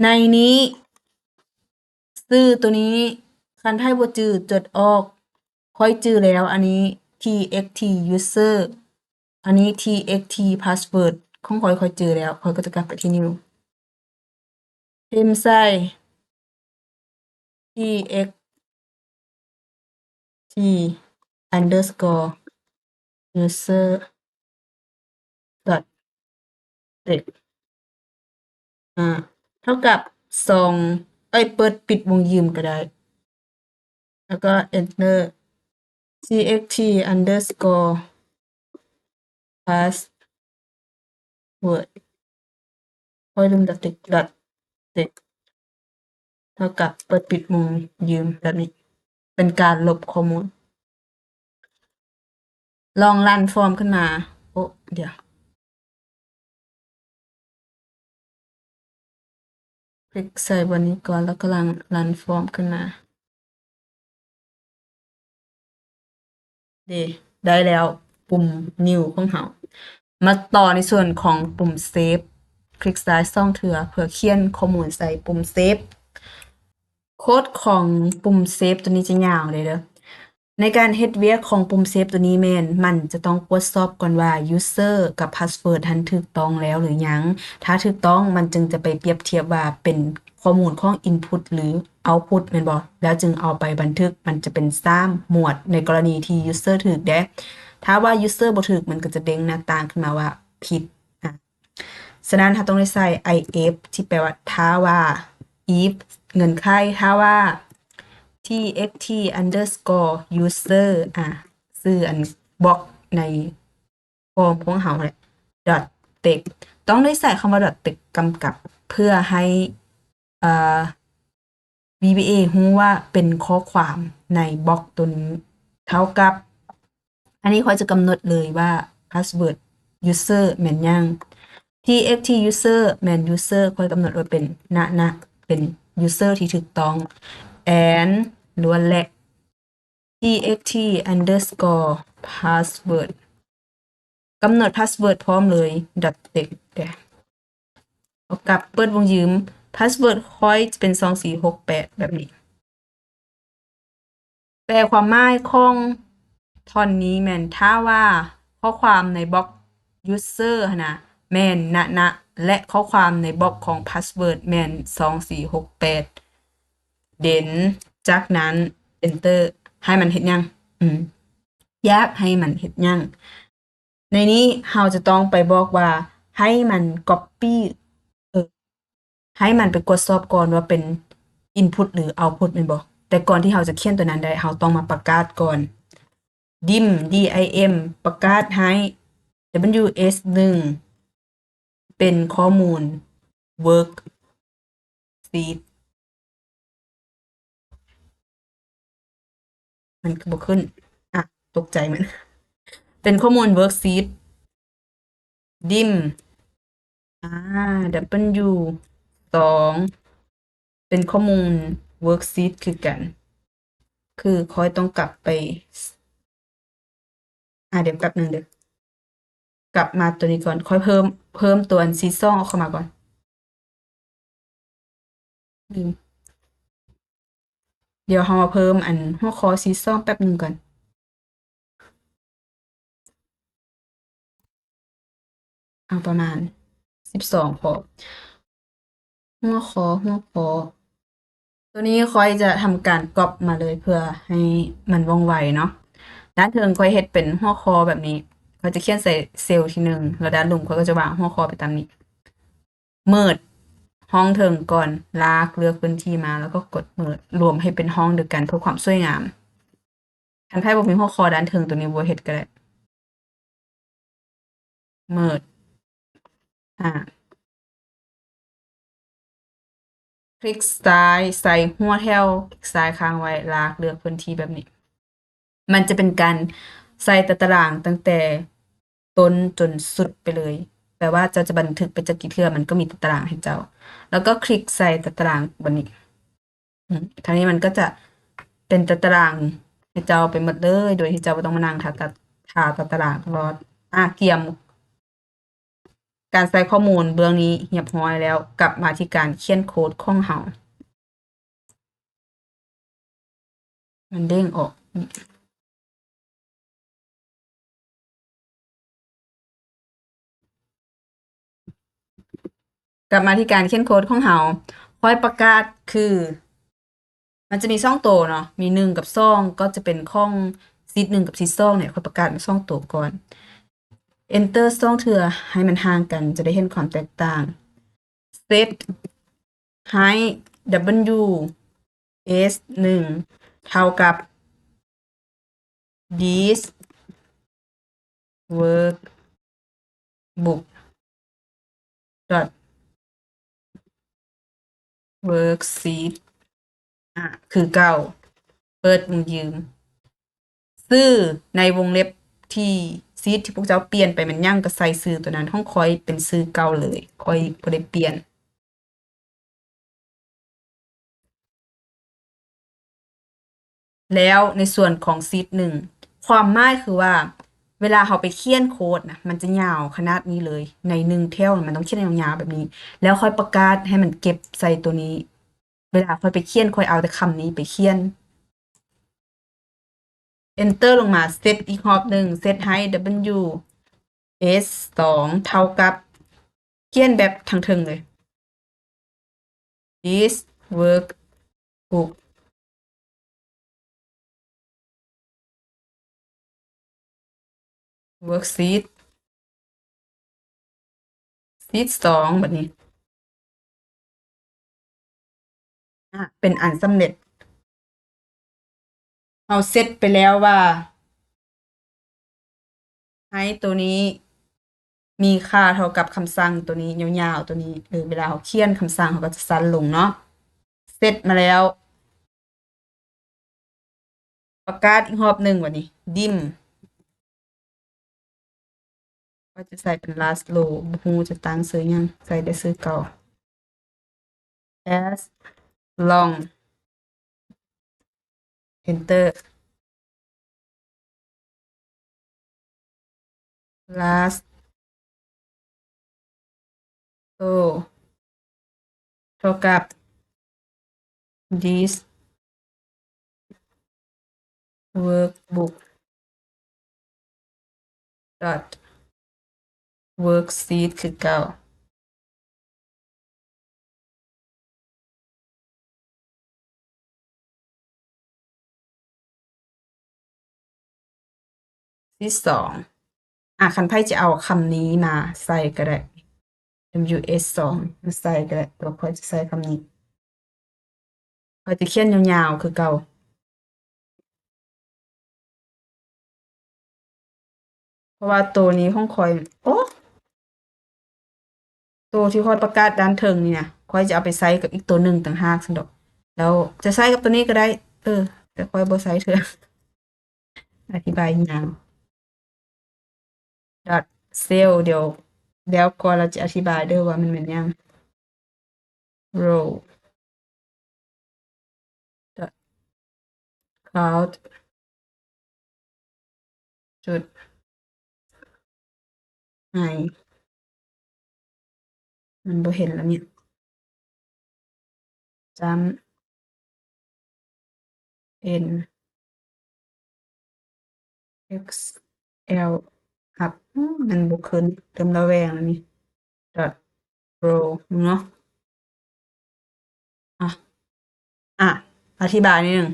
ในนี้ชื่อตัวนี้คันไผบ่จื้อจดออกค่อยจื้อแล้วอันนี้ txt user อันนี้ txt password ของข้อยจื้อแล้วข้อยก็จะกลับไปที่ new พิมพ์ใส่ txt underscore user dot text เท่ากับเปิดปิดวงยืมก็ได้แล้วก็ enter txt underscore password ค่อยลืม dot text เท่ากับเปิดปิดวงยืมแบบนี้เป็นการลบข้อมูลลองรันฟอร์มขึ้นมาเดี๋ยวคลิกใส่บนนี้ก่อนแล้วก็รันฟอร์มขึ้นมาได้แล้วปุ่ม new ของเฮามาต่อในส่วนของปุ่ม save คลิกซ้าย2เทื่อเพื่อเขียนข้อมูลใส่ปุ่ม save โค้ดของปุ่ม save ตัวนี้จะยาวเลยเด้อในการเฮ็ดเวียกของปุ่ม save ตัวนี้แม่นมันจะต้องตรวจสอบก่อนว่า user กับ password หั้นถูกต้องแล้วหรือยังถ้าถูกต้องมันจึงจะไปเปรียบเทียบว่าเป็นข้อมูลของ input หรือ output แม่นบ่แล้วจึงเอาไปบันทึกมันจะเป็น3หมวดในกรณีที่ user ถูกเด้ถ้าว่า user บ่ถูกมันก็จะเด้งหน้าต่างขึ้นมาว่าผิดฉะนั้นเราต้องได้ใส่ if ที่แปลว่าถ้าว่า if เงื่อนไขถ้าว่า txt underscore user ชื่ออันบล็อกในฟอร์มของเราแหละ dot text ต้องได้ใส่คำว่า dot text กำกับเพื่อให้VBA รู้ว่าเป็นข้อความในบล็อกตัวนี้เท่ากับอันนี้ข้อยจะกำหนดเลยว่า password user แม่นยัง txt user แม่น user ข้อยกำหนดไว้เป็นนะเป็น user ที่ถูกต้อง and ล้วนและ txt underscore password กำหนด password พร้อมเลย dot text เอากลับเปิดวงยืม password ค่อยจะเป็น2468แบบนี้แต่ความหมายของท่อนนี้แม่นถ้าว่าข้อความในบล็อก user หั่นน่ะแม่นนะและข้อความในบล็อกของ password แม่น2468เด่นจากนั้น enter ให้มันเฮ็ดหยังอยากให้มันเฮ็ดหยังในนี้เราจะต้องไปบอกว่าให้มัน copy ให้มันไปกดสอบก่อนว่าเป็น input หรือ output แม่นบ่แต่ก่อนที่เราจะเขียนตัวนั้นได้เราต้องมาประกาศก่อน dim ประกาศให้ ws1 เป็นข้อมูล worksheet มันก็บ่ขึ้นตกใจมันเป็นข้อมูล worksheet dim w2 เป็นข้อมูล worksheet คือกันคือค่อยต้องกลับไปเดี๋ยวแป๊บนึงเด้อกลับมาตัวนี้ก่อนค่อยเพิ่มตัวอันซีซ่องเข้ามาก่อนลืมเดี๋ยวเรามาเพิ่มอันหัวข้อซีซ่องแป๊บนึงก่อนเอาประมาณ12พอหัวข้อ ตัวนี้ค่อยจะทำการก๊อปมาเลยเพื่อให้มันว่องไวเนาะด้านเทิงค่อยเฮ็ดเป็นหัวข้อแบบนี้ค่อยจะเขียนใส่เซลล์ที่หนึ่งแล้วด้านลุ่มค่อยก็จะวางหัวข้อไปตามนี้เมิดห้องเทิงก่อนลากเลือกพื้นที่มาแล้วก็กดเมิดรวมให้เป็นห้องเดียวกันเพื่อความสวยงามคันไพ่บ่มีหัวข้อด้านเทิงตัวนี้บ่เฮ็ดก็ได้เมิดอ่าคลิกซ้ายใส่หัวแถวคลิกซ้ายค้างไว้ลากเลือกพื้นที่แบบนี้ มันจะเป็นการใส่ตารางตั้งแต่ต้นจนสุดไปเลยแปลว่าเจ้าจะบันทึกไปจากกี่เทื่อมันก็มีตารางให้เจ้า แล้วก็คลิกใส่ตารางบันนี้ทีนี้มันก็จะเป็นตารางให้เจ้าไปหมดเลยโดยที่เจ้าไม่ต้องมานั่งหาตารางรอเกี่ยมการใส่ข้อมูลเบื้องนี้เรียบร้อยแล้วกลับมาที่การเขียนโค้ดของเฮามันเด้งออก กลับมาที่การเขียนโค้ดของเฮาค่อยประกาศคือ มันจะมีช่องโตเนาะมี1กับ2ก็จะเป็นของซีด1กับซีด2เนี่ยค่อยประกาศเป็นช่องโตก่อน Enter 2เทื่อให้มันห่างกันจะได้เห็นความแตกต่าง Set height W S 1เท่ากับ this work book dot worksheet คือเก่าเปิดวงยืมซื้อในวงเล็บที่ซีดที่พวกเจ้าเปลี่ยนไปมันยังก็ใส่ซื้อตัวนั้นห้องคอยเป็นซื้อเก่าเลยคอยบ่ได้เปลี่ยน แล้วในส่วนของซีด1ความหมายคือว่า เวลาเราไปเขียนโค้ดนะมันจะยาวขนาดนี้เลยใน1แถวมันต้องเขียนยาวๆแบบนี้ แล้วค่อยประกาศให้มันเก็บใส่ตัวนี้ เวลาค่อยไปเขียนค่อยเอาแต่คำนี้ไปเขียน Enter ลงมาเซตอีกรอบหนึ่งเซตให้ W S 2เท่ากับเขียนแบบทางเทิงเลย this workbook worksheet ซีด2แบบนี้เป็นอันสำเร็จเราเซตไปแล้วว่าให้ตัวนี้มีค่าเท่ากับคำสั่งตัวนี้ยาวๆตัวนี้เวลาเขาเขียนคำสั่งเขาก็จะสั้นลงเนาะเซตมาแล้ว ประกาศอีกรอบหนึ่งวันนี้ดิมก็จะใส่เป็น last row บ่ฮู้จะตั้งซื้อยังใส่แต่ซื้อเก่า as long enter last row เท่ากับ this workbook dot worksheet คือเก่าที่2คันไพ่จะเอาคำนี้มาใส่ก็ได้ ws 2มาใส่ก็ได้ตัวค่อยจะใส่คำนี้ค่อยจะเขียนยาวๆคือเก่าเพราะว่าตัวนี้ห้องคอยโอ้ตัวที่ค่อยประกาศด้านเทิงนี่นะค่อยจะเอาไปใส่กับอีกตัวหนึ่งต่างหากซั่นดอกแล้วจะใส่กับตัวนี้ก็ได้แต่ค่อยบ่ใส่เทื่ออธิบายยาว dot cell เดี๋ยวก่อนเราจะอธิบายเด้อว่ามันเป็นหยัง row dot count จุดให้มันบ่เห็นแล้วเนี่ยจำ n x l ครับมันบ่ขึ้นเริ่มระแวงแล้วนี่ dot row เนาะ อ่ะอธิบายนิดนึง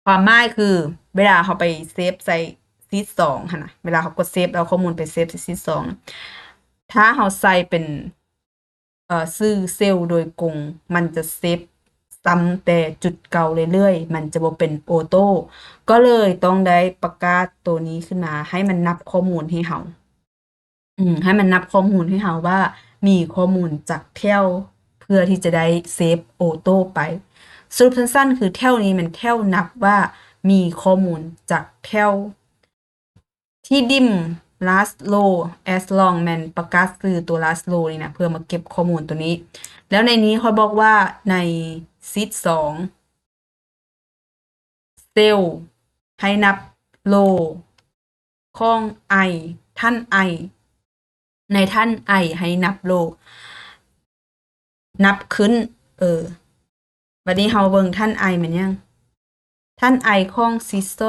ความหมายคือเวลาเขาไปเซฟใส่ซีด2ค่ะนะเวลาเขากดเซฟเอาข้อมูลไปเซฟใส่ซีด2ถ้าเขาใส่เป็นชื่อเซลล์โดยกงมันจะเซฟซ้ำแต่จุดเก่าเรื่อยๆมันจะบ่เป็นออโต้ก็เลยต้องได้ประกาศตัวนี้ขึ้นมาให้มันนับข้อมูลให้เฮาให้มันนับข้อมูลให้เฮาว่ามีข้อมูลจากแถวเพื่อที่จะได้เซฟออโต้ไปสรุปสั้นๆคือแถวนี้มันแถวนับว่ามีข้อมูลจากแถวที่ดิม last row as long แมันประกาศซื้อตัว last row นี่นะเพื่อมาเก็บข้อมูลตัวนี้แล้วในนี้เขาบอกว่าในซีด2เซลล์ให้นับโลของไอท่านไอในท่านไอให้นับโลนับขึ้นวันนี้เฮาเบิ่งท่านไอมันยังท่านไอของซีด2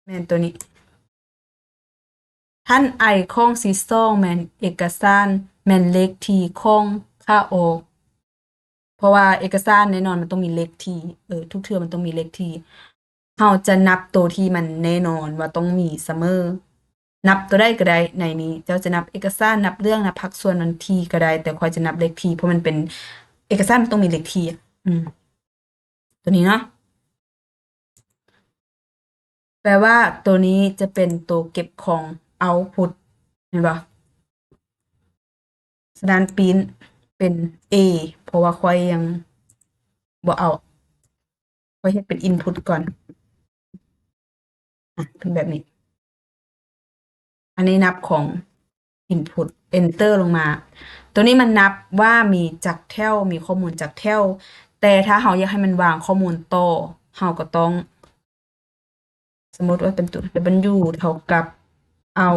แม่นตัวนี้ท่านไอของซีด2แม่นเอกสารแม่นเลขที่ของค่าออกเพราะว่าเอกสารแน่นอนมันต้องมีเลขที่ทุกเทื่อมันต้องมีเลขที่เฮาจะนับตัวที่มันแน่นอนว่าต้องมีเสมอนับตัวได้ก็ได้ในนี้เจ้าจะนับเอกสารนับเรื่องนับภาคส่วนวันที่ก็ได้แต่ค่อยจะนับเลขที่เพราะมันเป็นเอกสารมันต้องมีเลขที่ตัวนี้เนาะแปลว่าตัวนี้จะเป็นตัวเก็บของ output เห็นบ่ฉะนั้นปริ้นเป็น A เพราะว่าค่อยยังบ่เอาค่อยเฮ็ดเป็น input ก่อนเป็นแบบนี้ อันนี้นับของ input enter ลงมา ตัวนี้มันนับว่ามีจากแถวมีข้อมูลจากแถวแต่ถ้าเราอยากให้มันวางข้อมูลต่อเราก็ต้องสมมติว่าเป็นตัว W เท่ากับเอา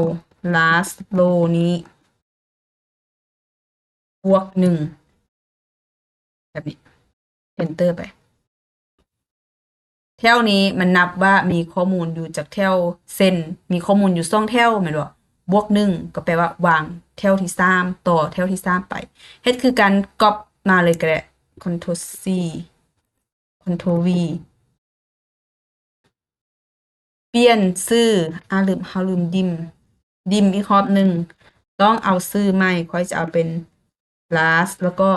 last row นี้บวก1แบบนี้ enter ไปแถวนี้มันนับว่ามีข้อมูลอยู่จากแถวเส้นมีข้อมูลอยู่2แถวแม่นบ่บวก1ก็แปลว่าวางแถวที่3ต่อแถวที่3ไปเฮ็ดคือการก๊อปมาเลยก็ได้ Ctrl C Ctrl V เปลี่ยนชื่อลืมดิมอีกรอบหนึ่งต้องเอาชื่อใหม่ค่อยจะเอาเป็น last แล้วก็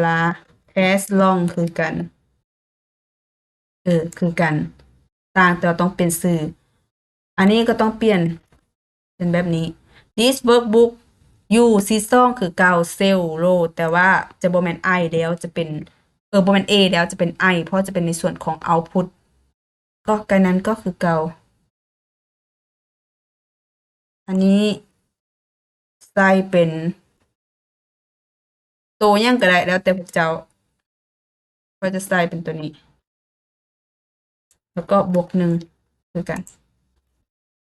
ละ as long คือกันคือกันต่างแต่ต้องเป็นชื่ออันนี้ก็ต้องเปลี่ยนเป็นแบบนี้ this workbook อยู่ซีซ่องคือเก่าเซลโลแต่ว่าจะบ่แม่น I แล้วจะเป็นบ่แม่น A แล้วจะเป็น I เพราะจะเป็นในส่วนของ output ก็การนั้นก็คือเก่าอันนี้ใส่เป็นตัวยังก็ได้แล้วแต่พวกเจ้าก็จะใส่เป็นตัวนี้ แล้วก็บวก1คือกัน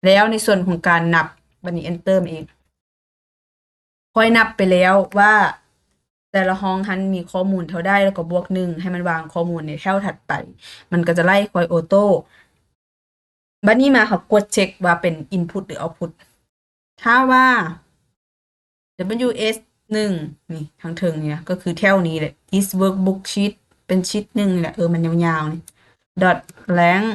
แล้วในส่วนของการนับบัดนี้ enter มาเองค่อยนับไปแล้วว่าแต่ละห้องหันมีข้อมูลเท่าใดแล้วก็บวก1ให้มันวางข้อมูลในแถวถัดไป มันก็จะไล่ค่อยออโต้บัดนี้มาเขากดเช็คว่าเป็น input หรือ output ถ้าว่า WS 1นี่ทางเทิงเนี่ยก็คือแถวนี้แหละ is workbook sheet เป็นชีต1นี่แหละมันยาวๆนี่ dot length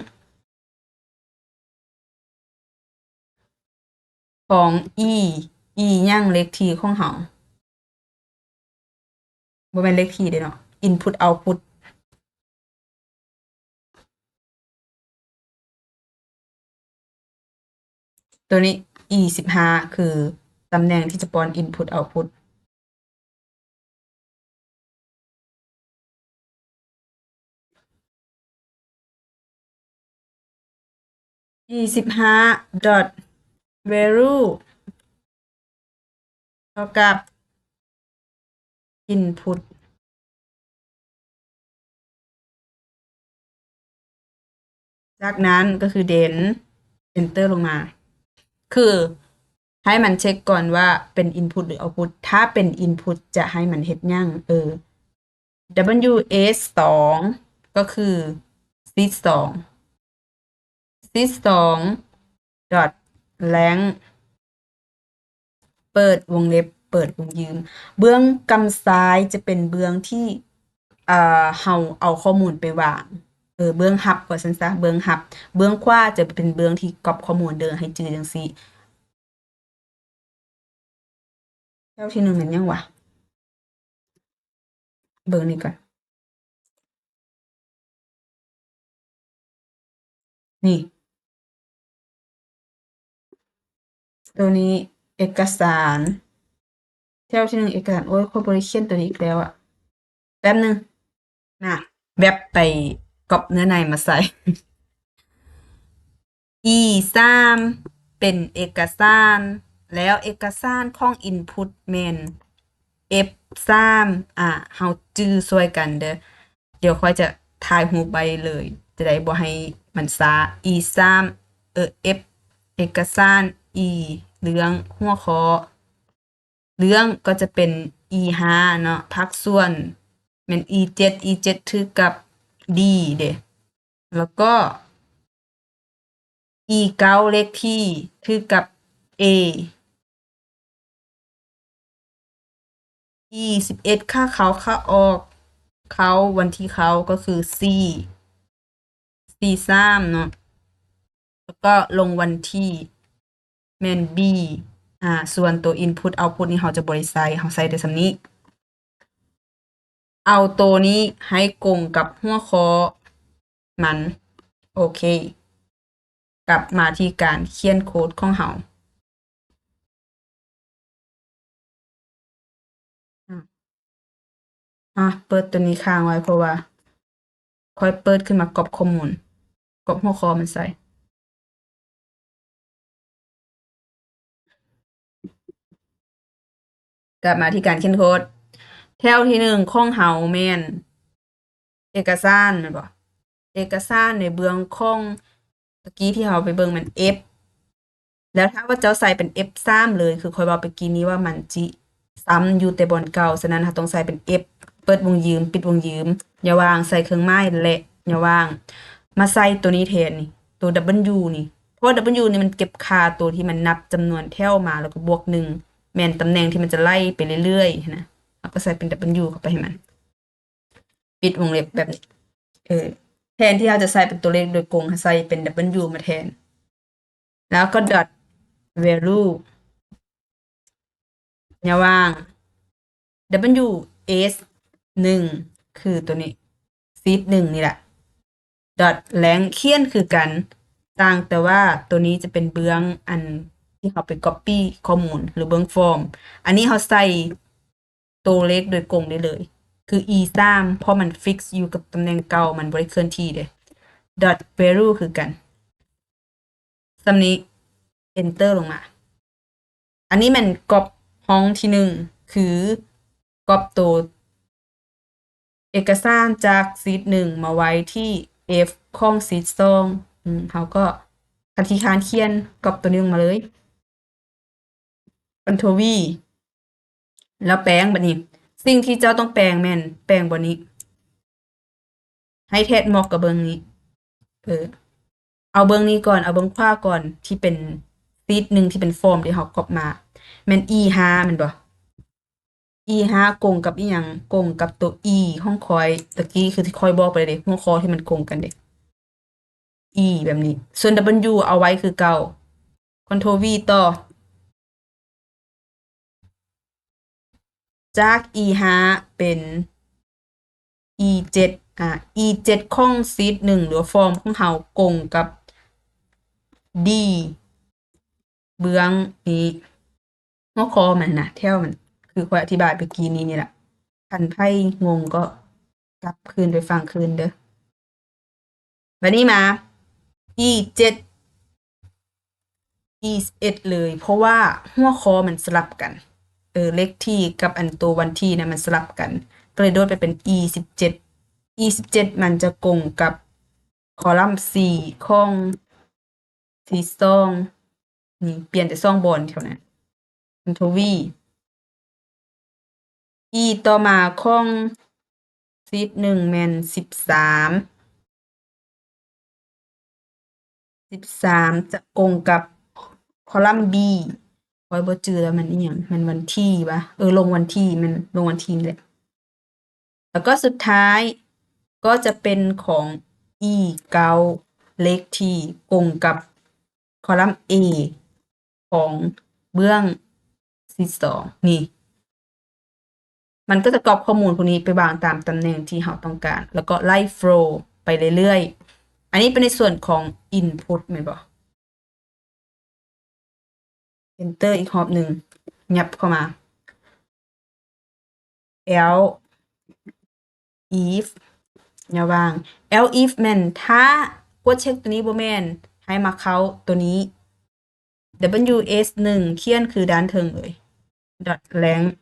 ของ e ยังเลขที่ของเฮาบ่แม่นเลขที่เด้เนาะ input output ตัวนี้ e 15คือตำแหน่งที่จะป้อน input output e 15 dot value เท่ากับ input จากนั้นก็คือ den enter ลงมา คือให้มันเช็คก่อนว่าเป็น input หรือ output ถ้าเป็น input จะให้มันเฮ็ดหยังWS 2ก็คือ sys 2 sys 2 dot length เปิดวงเล็บเปิ ปิดวงยืมเบื้องกำซ้ายจะเป็นเบื้องที่เฮาเอาข้อมูลไปวางเบื้องรับว่าซั่นซะเบื้องรับเบื้องขวาจะเป็นเบื้องที่ก๊อปข้อมูลเด้อให้จื้อจังซี่แถวที่1แม่นหยังวะเบิ่งนี่ก่อนนี่ตัวนี้เอกสารแถวที่1เอกสารโอ๊ยข้อยบ่ได้เขียนตัวนี้อีกแล้วอะแป๊บหนึ่งน่ะแว็บไปก๊อปเนื้อในมาใส่ E3 เป็นเอกสารแล้วเอกสารของ input แม่น F3 เฮาจื้อช่วยกันเด้อเดี๋ยวค่อยจะถ่ายรูปไว้เลยจะได้บ่ให้มันช้า E3 F เอกสาร E เรื่องหัวข้อเรื่องก็จะเป็น E5 เนาะภาคส่วนแม่น E7 ถือกับ D เด้แล้วก็ E9 เลขที่ถือกับ A E11ค่าเข้าค่าออกเขาวันที่เขาก็คือ C3 เนาะแล้วก็ลงวันที่แม่น B ส่วนตัว input output นี่เราจะบ่ได้ใส่เราใส่แต่ส่ำนี้เอาตัวนี้ให้กงกับหัวข้อมันโอเคกลับมาที่การเขียนโคดของเราเปิดตัวนี้ค้างไว้เพราะว่าค่อยเปิดขึ้นมากรอบข้อมูลกรอบหัวข้อมันใส่กลับมาที่การเขียนโคดแถวที่1ของเฮาแม่นเอกสารแม่นบ่เอกสารในเบื้องของตะกี้ที่เฮาไปเบิ่งมัน F แล้วถ้าว่าเจ้าใส่เป็น F3 เลยคือค่อยเว้าไปกี้นี้ว่ามันจิซ้ำอยู่แต่บอนเก่าฉะนั้นเราต้องใส่เป็น F เปิดวงยืมปิดวงยืมอย่าวางใส่เครื่องหมายและอย่าวางมาใส่ตัวนี้แทนนี่ตัว W นี่เพราะว่า W นี่มันเก็บค่าตัวที่มันนับจำนวนแถวมาแล้วก็บวก1แม่นตำแหน่งที่มันจะไล่ไปเรื่อยๆนะเราก็ใส่เป็น W เข้าไปให้มันปิดวงเล็บแบบนี้แทนที่เราจะใส่เป็นตัวเลขโดยกงใส่เป็น W มาแทนแล้วก็ dot value อย่าวาง WS 1คือตัวนี้ seed 1นี่แหละ dot rank เขียนคือกันต่างแต่ว่าตัวนี้จะเป็นเบื้องอันที่เขาไป copy ข้อมูลหรือเบื้องฟอร์มอันนี้เขาใส่ตัวเลขโดยกงได้เลยคือ E3 เพราะมัน fix อยู่กับตำแหน่งเก่ามันบ่ได้เคลื่อนที่เด้ dot value คือกันสำนี้ enter ลงมาอันนี้มันก๊อปห้องที่1คือก๊อปตัวเอกสารจากซีท1มาไว้ที่ F ของซีท2เขาก็อธิการเขียนก๊อปตัวนี้มาเลย Ctrl V แล้วแปลงบัดนี้สิ่งที่เจ้าต้องแปลงแม่นแปลงบ่นี้ให้แทดเหมาะกับเบิ่งนี้เอาเบิ่งนี้ก่อนเอาเบิ่งขวาก่อนที่เป็นซีท1ที่เป็นฟอร์มที่เฮาก๊อปมาแม่น E5 แม่นบ่ E5 กงกับอีหยังกงกับตัว E ของข้อยตะกี้คือที่ข้อยบอกไปเด้หัวข้อที่มันกงกันเด้ E แบบนี้ส่วน W เอาไว้คือเก่า Ctrl V ต่อจาก E5 เป็น E7 E7 ของซีท1หรือฟอร์มของเฮากงกับ D เบื้องนี้หัวข้อมันนะแถวมันคือข้อยอธิบายเมื่อกี้นี้นี่แหละคันไผงงก็กลับคืนไปฟังคืนเด้อบัดนี้มา E7 E11 เลยเพราะว่าหัวข้อมันสลับกันเลขที่กับอันตัววันที่นะมันสลับกันก็เลยโดดไปเป็น E17 E17 มันจะกงกับคอลัมน์4ของที่2นี่เปลี่ยนแต่2บอนเท่านั้น Ctrl V E ต่อมาของซีท1แม่น13จะกงกับคอลัมน์ B ข้อยบ่จื้อแล้วมันอิหยังมันวันที่บ่ลงวันที่มันลงวันที่นี่แหละแล้วก็สุดท้ายก็จะเป็นของ E9 เลขที่ตรงกับคอลัมน์ A ของเบื้องที่2นี่ มันก็จะกรอกข้อมูลพวกนี้ไปวางตามตำแหน่งที่เราต้องการ แล้วก็ไล่โฟลว์ไปเรื่อยๆ อันนี้เป็นในส่วนของ input แม่นบ่ enter อีกรอบหนึ่งยับเข้ามา else if อย่าวาง else if แม่นถ้ากดเช็คตัวนี้บ่แม่นให้มาเข้าตัวนี้ ws1 เขียนคือด้านเทิงเลย dot length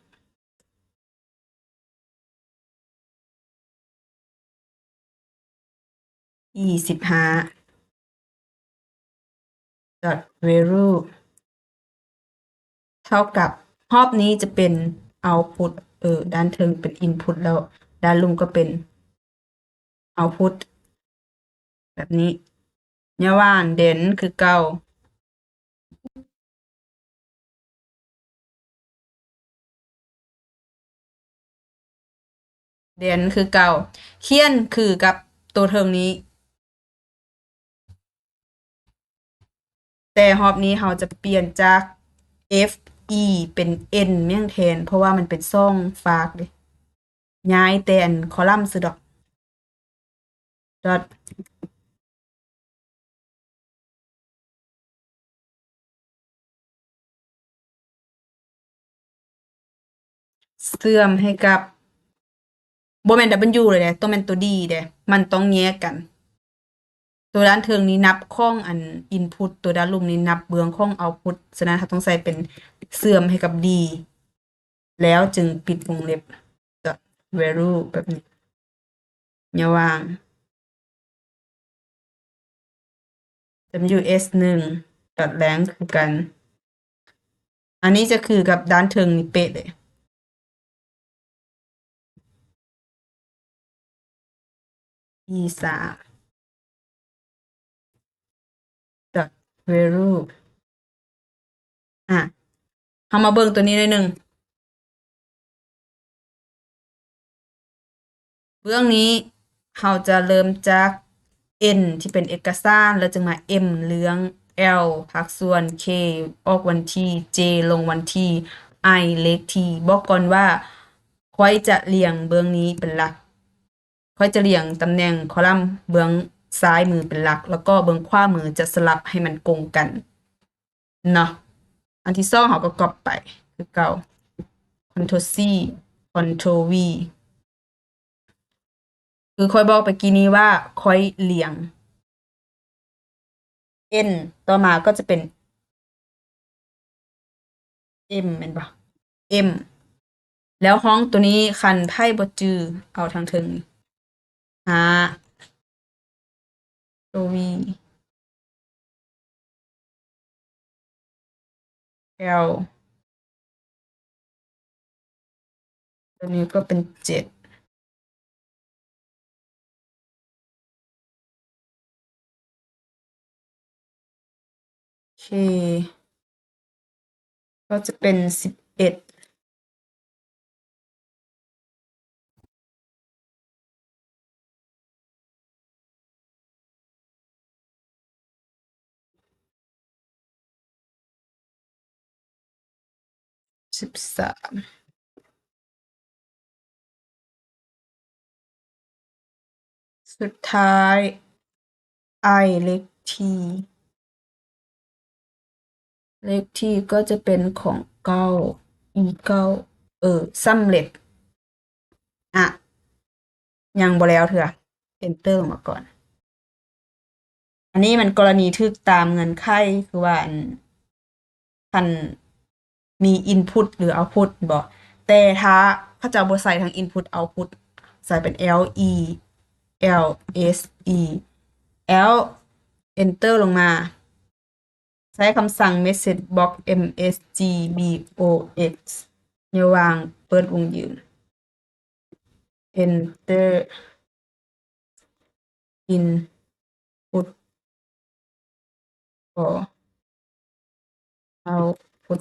25 dot value เท่ากับรอบนี้จะเป็น output ด้านเทิงเป็น input แล้วด้านลุ่มก็เป็น output แบบนี้อย่าว่างเด่นคือเก่าเด่นคือเก่าเขียนคือกับตัวเทิงนี้แต่รอบนี้เราจะเปลี่ยนจาก f e เป็น n เมี่ยงแทนเพราะว่ามันเป็นช่องฝากเด้ย้ายแต่อันคอลัมน์ซื่อดอก dot เสื่อมให้กับบ่แม่น w เลยเด้ต้องเป็นตัว d เด้มันต้องแยกกัน ตัวด้านเทิงนี้นับข้องอัน input ตัวด้านลุ่มนี้นับเบื้องข้อง output ฉะนั้นเราต้องใส่เป็นเสื่อมให้กับ d แล้วจึงปิดวงเล็บ dot value แบบนี้อย่าวาง ws1 dot length คือกัน อันนี้จะคือกับด้านเทิงนี้เป๊ะเลย e3 dot value เรามาเบิ่งตัวนี้หน่อยหนึ่งเบื้องนี้เราจะเริ่มจาก n ที่เป็นเอกสารแล้วจึงมา m เหลือง l ภาคส่วน k ออกวันที่ j ลงวันที่ i เลขที่บอกก่อนว่าค่อยจะเรียงเบื้องนี้เป็นหลักค่อยจะเรียงตำแหน่งคอลัมน์เบื้องซ้ายมือเป็นหลักแล้วก็เบื้องขวามือจะสลับให้มันกงกันเนาะอันที่2เราก็ก๊อปไปคือเก่า Ctrl C Ctrl V คือค่อยบอกไปกี้นี้ว่าค่อยเรียง n ต่อมาก็จะเป็น m แม่นบ่ m แล้วห้องตัวนี้คันไพ่บ่จื้อเอาทางเทิงหาตัว v l ตัวนี้ก็เป็น7โอเคก็จะเป็น11 13สุดท้าย i เลขที่ก็จะเป็นของ9 e9 สำเร็จยังบ่แล้วเถื่อ enter มาก่อนอันนี้มันกรณีทึกตามเงื่อนไขคือว่าคันมี input หรือ output บ่แต่ถ้าเขาเจ้าบ่ใส่ทั้ง input output ใส่เป็น LE LSE L enter ลงมาใช้คำสั่ง message box msgbox อย่าวางเปิดวงยืน enter input for output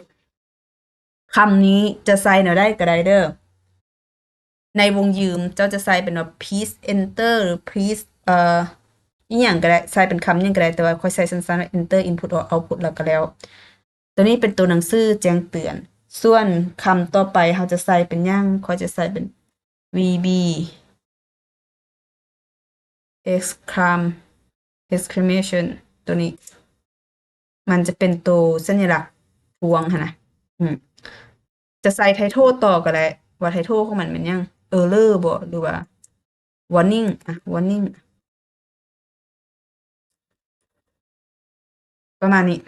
คำนี้จะใส่แนวได้ก็ได้เด้อในวงยืมเจ้าจะใส่เป็นว่า please enter หรือ please อีหยังก็ได้ใส่เป็นคำหยังก็ได้แต่ว่าค่อยใส่สั้นๆว่า enter input or output แล้วก็แล้วตัวนี้เป็นตัวหนังสือแจ้งเตือนส่วนคำต่อไปเราจะใส่เป็นหยังค่อยจะใส่เป็น vb exclamation ตัวนี้มันจะเป็นตัวสัญลักษณ์ทวงค่ะนะจะใส่ไทโทต่อก็ได้ว่าไทโทของมันเป็นยังerror บ่หรือว่า warning warning ประมาณนี้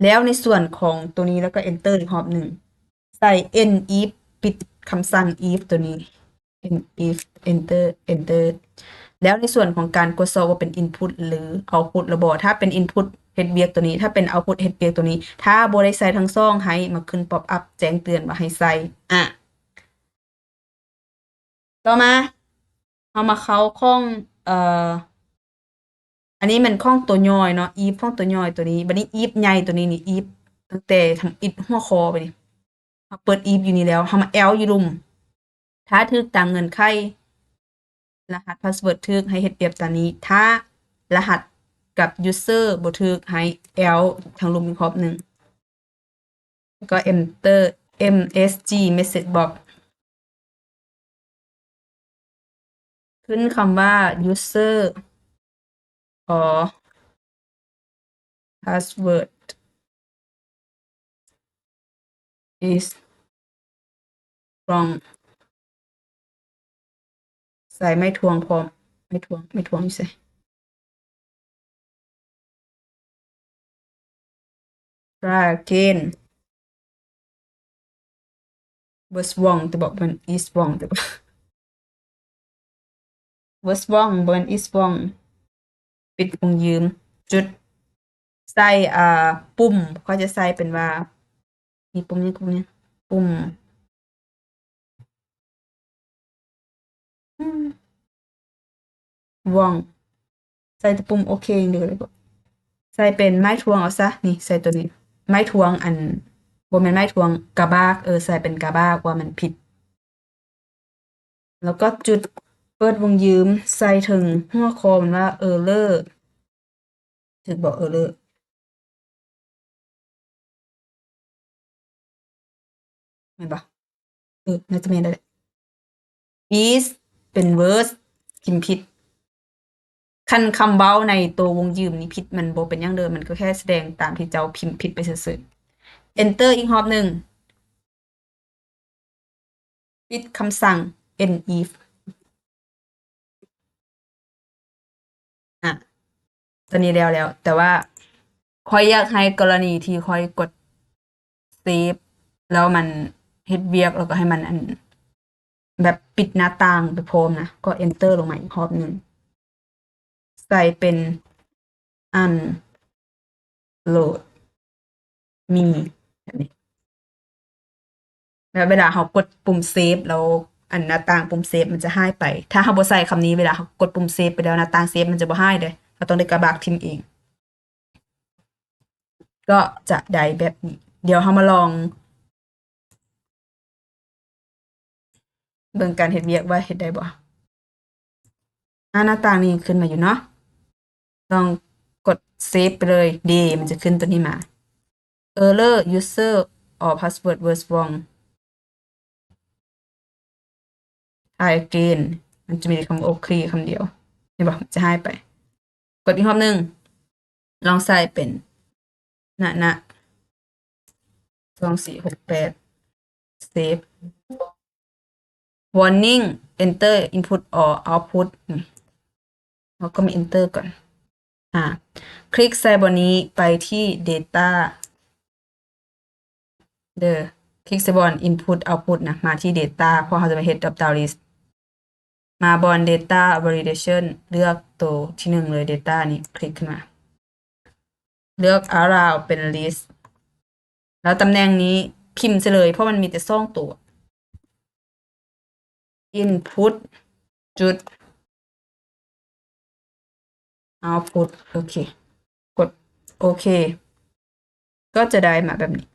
แล้วในส่วนของตัวนี้แล้วก็ enter อีกรอบหนึ่งใส่ n if ปิดคำสั่ง if ตัวนี้ n if enter enter แล้วในส่วนของการกดสอบว่าเป็น input หรือ output ระบบถ้าเป็น input เฮ็ดเวียกตัวนี้ถ้าเป็น output เฮ็ดเวียกตัวนี้ถ้าบ่ได้ใส่ทั้งสองให้มาขึ้น pop up แจ้งเตือนว่าให้ใส่ต่อมาเอามาเข้าข้องอันนี้มันข้องตัวย่อยเนาะ if ข้องตัวย่อยตัวนี้บัดนี้ if ใหญ่ตัวนี้นี่ if ตั้งแต่ทำ if หัวคอไปนี่เราเปิด if อยู่นี่แล้วเฮามา else อยู่รุมถ้าถูกตามเงื่อนไขรหัสพาสเวิร์ดถูกให้เฮ็ดเปรียบตามนี้ถ้ารหัสกับ user บ่ถูกให้ else ทั้งรุมอีกรอบหนึ่งแล้วก็ enter msg message box ขึ้นคำว่า user or password is wrong ใส่ไม่ทวงพร้อมไม่ทวงอยู่ไสtry again was wrong แต่บอกมัน is wrong แต่บอก was wrong บ่แม่น is wrong ปิดวงยืมจุดใส่ปุ่มเขาจะใส่เป็นว่ามีปุ่มนี้ปุ่มwrong ใส่แต่ปุ่มโอเคอย่างเดียวเลยบ่ใส่เป็นไม้ทวงเอาซะนี่ใส่ตัวนี้ไม้ทวงอันบ่แม่นไม้ทวงกะบากใส่เป็นกะบากว่ามันผิดแล้วก็จุดเปิดวงยืมใส่ถึงหัวข้อมันว่า error ถูกบ่ error แม่นบ่น่าจะแม่นได้แหละ is เป็น words พิมพ์ผิดคันคำเว้าในตัววงยืมนี่ผิดมันบ่เป็นหยังเด้อมันก็แค่แสดงตามที่เจ้าพิมพ์ผิดไปซื่อๆ enter อีกรอบหนึ่งปิดคำสั่ง nif ตอนนี้แล้วแต่ว่าค่อยอยากให้กรณีที่ค่อยกดเซฟแล้วมันเฮ็ดเวียกแล้วก็ให้มันแบบปิดหน้าต่างไปพร้อมนะก็ enter ลงมาอีกรอบหนึ่งใส่เป็นอันโหลดมีแบบนี้แล้วเวลาเรากดปุ่มเซฟแล้วอันหน้าต่างปุ่มเซฟมันจะหายไปถ้าเราบ่ใส่คำนี้เวลาเรากดปุ่มเซฟไปแล้วหน้าต่างเซฟมันจะบ่หายเด้เราต้องได้กระบากทิมเองก็จะได้แบบนี้เดี๋ยวเรามาลองเบิ่งการเฮ็ดเวียกว่าเฮ็ดได้บ่หน้าต่างนี้ขึ้นมาอยู่เนาะลองกดเซฟไปเลยดีมันจะขึ้นตัวนี้มา error user or password was wrong try again มันจะมีคำโอเคคำเดียวเห็นบ่จะหายไปกดอีกรอบหนึ่งลองใส่เป็นนะ2468 save warning enter input or output เราก็มา enter ก่อนคลิกใส่บนนี้ไปที่ data คลิกใส่บน input output นะมาที่ data เพราะเราจะไป head drop down list มาบน data validation เลือกตัวที่1เลย data นี้คลิกขึ้นมาเลือก around เป็น list แล้วตำแหน่งนี้พิมพ์เลยเพราะมันมีแต่2ตัว input จุด output โอเคกดโอเคก็จะได้มาแบบนี้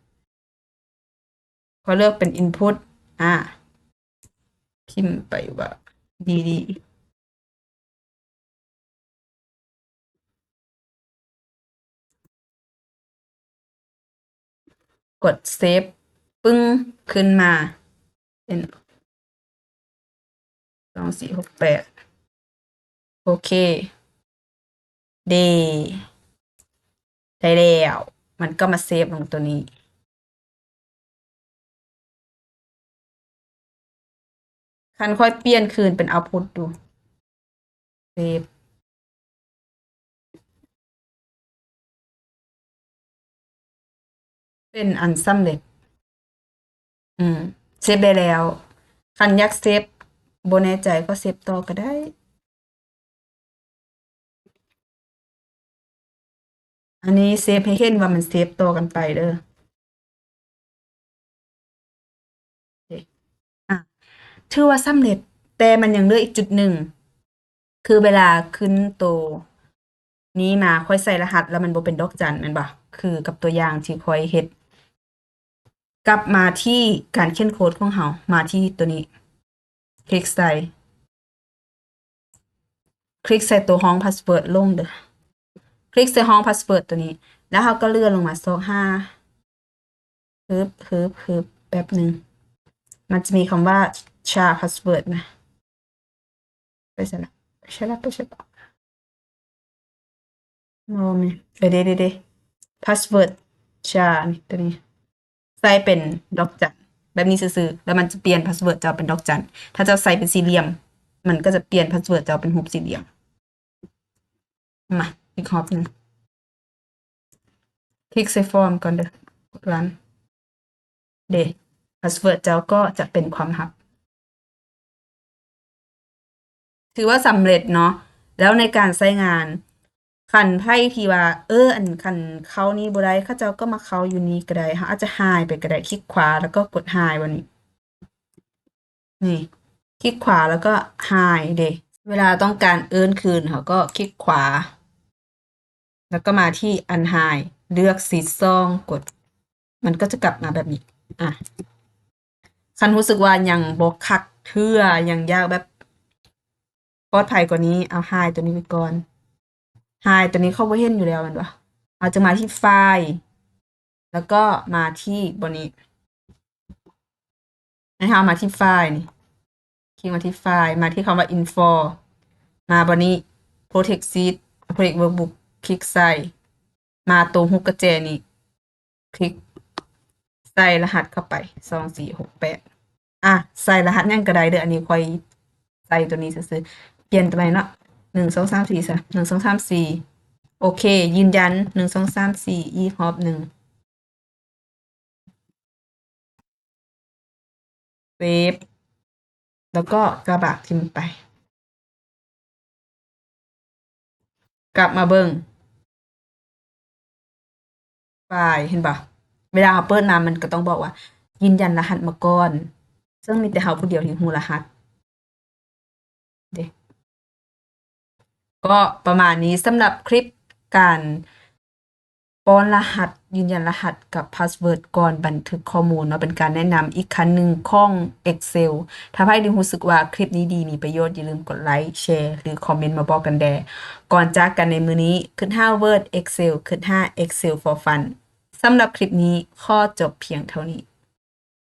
ก็เลือกเป็น input พิมพ์ไปว่าdd กดเซฟปึ้งขึ้นมาเป็น2468โอเคได้แล้วมันก็มาเซฟลงตัวนี้คันค่อยเปลี่ยนคืนเป็น output ดูเซฟเป็นอันสำเร็จเซฟได้แล้วคันอยากเซฟบ่แน่ใจก็เซฟต่อก็ได้ อันนี้เซฟให้เห็นว่ามันเซฟต่อกันไปเด้อถือว่าสำเร็จแต่มันยังเหลืออีกจุดหนึ่งคือเวลาขึ้นตัวนี้มาค่อยใส่รหัสแล้วมันบ่เป็นดอกจันแม่นบ่คือกับตัวอย่างที่ค่อยเฮ็ดกลับมาที่การเขียนโค้ดของเฮามาที่ตัวนี้คลิกใส่ตัวห้องพาสเวิร์ดลงเด้อคลิกใส่ห้องพาสเวิร์ดตัวนี้แล้วเฮาก็เลื่อนลงมา25ฮึบแป๊บนึงมันจะมีคำว่า char password นะไปซะละใช่ละโอ้มีเด้ password char นี่ตัวนี้ใส่เป็นดอกจันแบบนี้ซื่อๆแล้วมันจะเปลี่ยน password จะเป็นดอกจันถ้าจะใส่เป็นสี่เหลี่ยมมันก็จะเปลี่ยน password จะเป็นรูปสี่เหลี่ยมมาอีกรอบนึงคลิกใส่ฟอร์มก่อนเด้อกดรันpassword เจ้าก็จะเป็นความลับถือว่าสำเร็จเนาะแล้วในการใช้งานคันไพ่ที่ว่าอันคันเข้านี้บ่ได้เขาเจ้าก็มาเข้าอยู่นี้ก็ได้เฮาอาจจะหายไปก็ได้คลิกขวาแล้วก็กดหายวันนี้นี่คลิกขวาแล้วก็หายเด้เวลาต้องการคืนเขาก็คลิกขวาแล้วก็มาที่ unhide เลือกสีส้มกดมันก็จะกลับมาแบบนี้คันรู้สึกว่ายังบ่คักเทื่อยังยากแบบปลอดภัยกว่านี้เอา hide ตัวนี้ไปก่อน hide ตัวนี้เขาบ่เห็นอยู่แล้วแม่นบ่อาจจะมาที่ไฟล์แล้วก็มาที่บนนี้ให้เฮามาที่ไฟล์นี่คลิกมาที่ไฟล์มาที่คำว่า info มาบนนี้ protect sheet protect workbook คลิกใส่มาตรงหุกกระแจนี่คลิกใส่รหัสเข้าไป2468ใส่รหัสหยังก็ได้เด้ออันนี้ค่อยใส่ตัวนี้ซื่อๆเปลี่ยนตัวใหม่เนาะ1 2 3 4ซะ1 2 3 4โอเคยืนยัน1 2 3 4อีกรอบหนึ่งเซฟแล้วก็กระบากทิมไปกลับมาเบิ่งไฟล์เห็นบ่เวลาเราเปิดมามันก็ต้องบอกว่ายืนยันรหัสมาก่อนซึ่งมีแต่เราผู้เดียวที่รู้รหัสเด้ก็ประมาณนี้สำหรับคลิปการป้อนรหัสยืนยันรหัสกับพาสเวิร์ดก่อนบันทึกข้อมูลเนาะเป็นการแนะนำอีกครั้งหนึ่งของ Excel ถ้าใครที่รู้สึกว่าคลิปนี้ดีมีประโยชน์อย่าลืมกดไลค์แชร์หรือคอมเมนต์มาบอกกันแดก่อนจากกันในมื้อนี้ขึ้น5 Word Excel ขึ้น5 Excel for Fun สำหรับคลิปนี้ข้อจบเพียงเท่านี้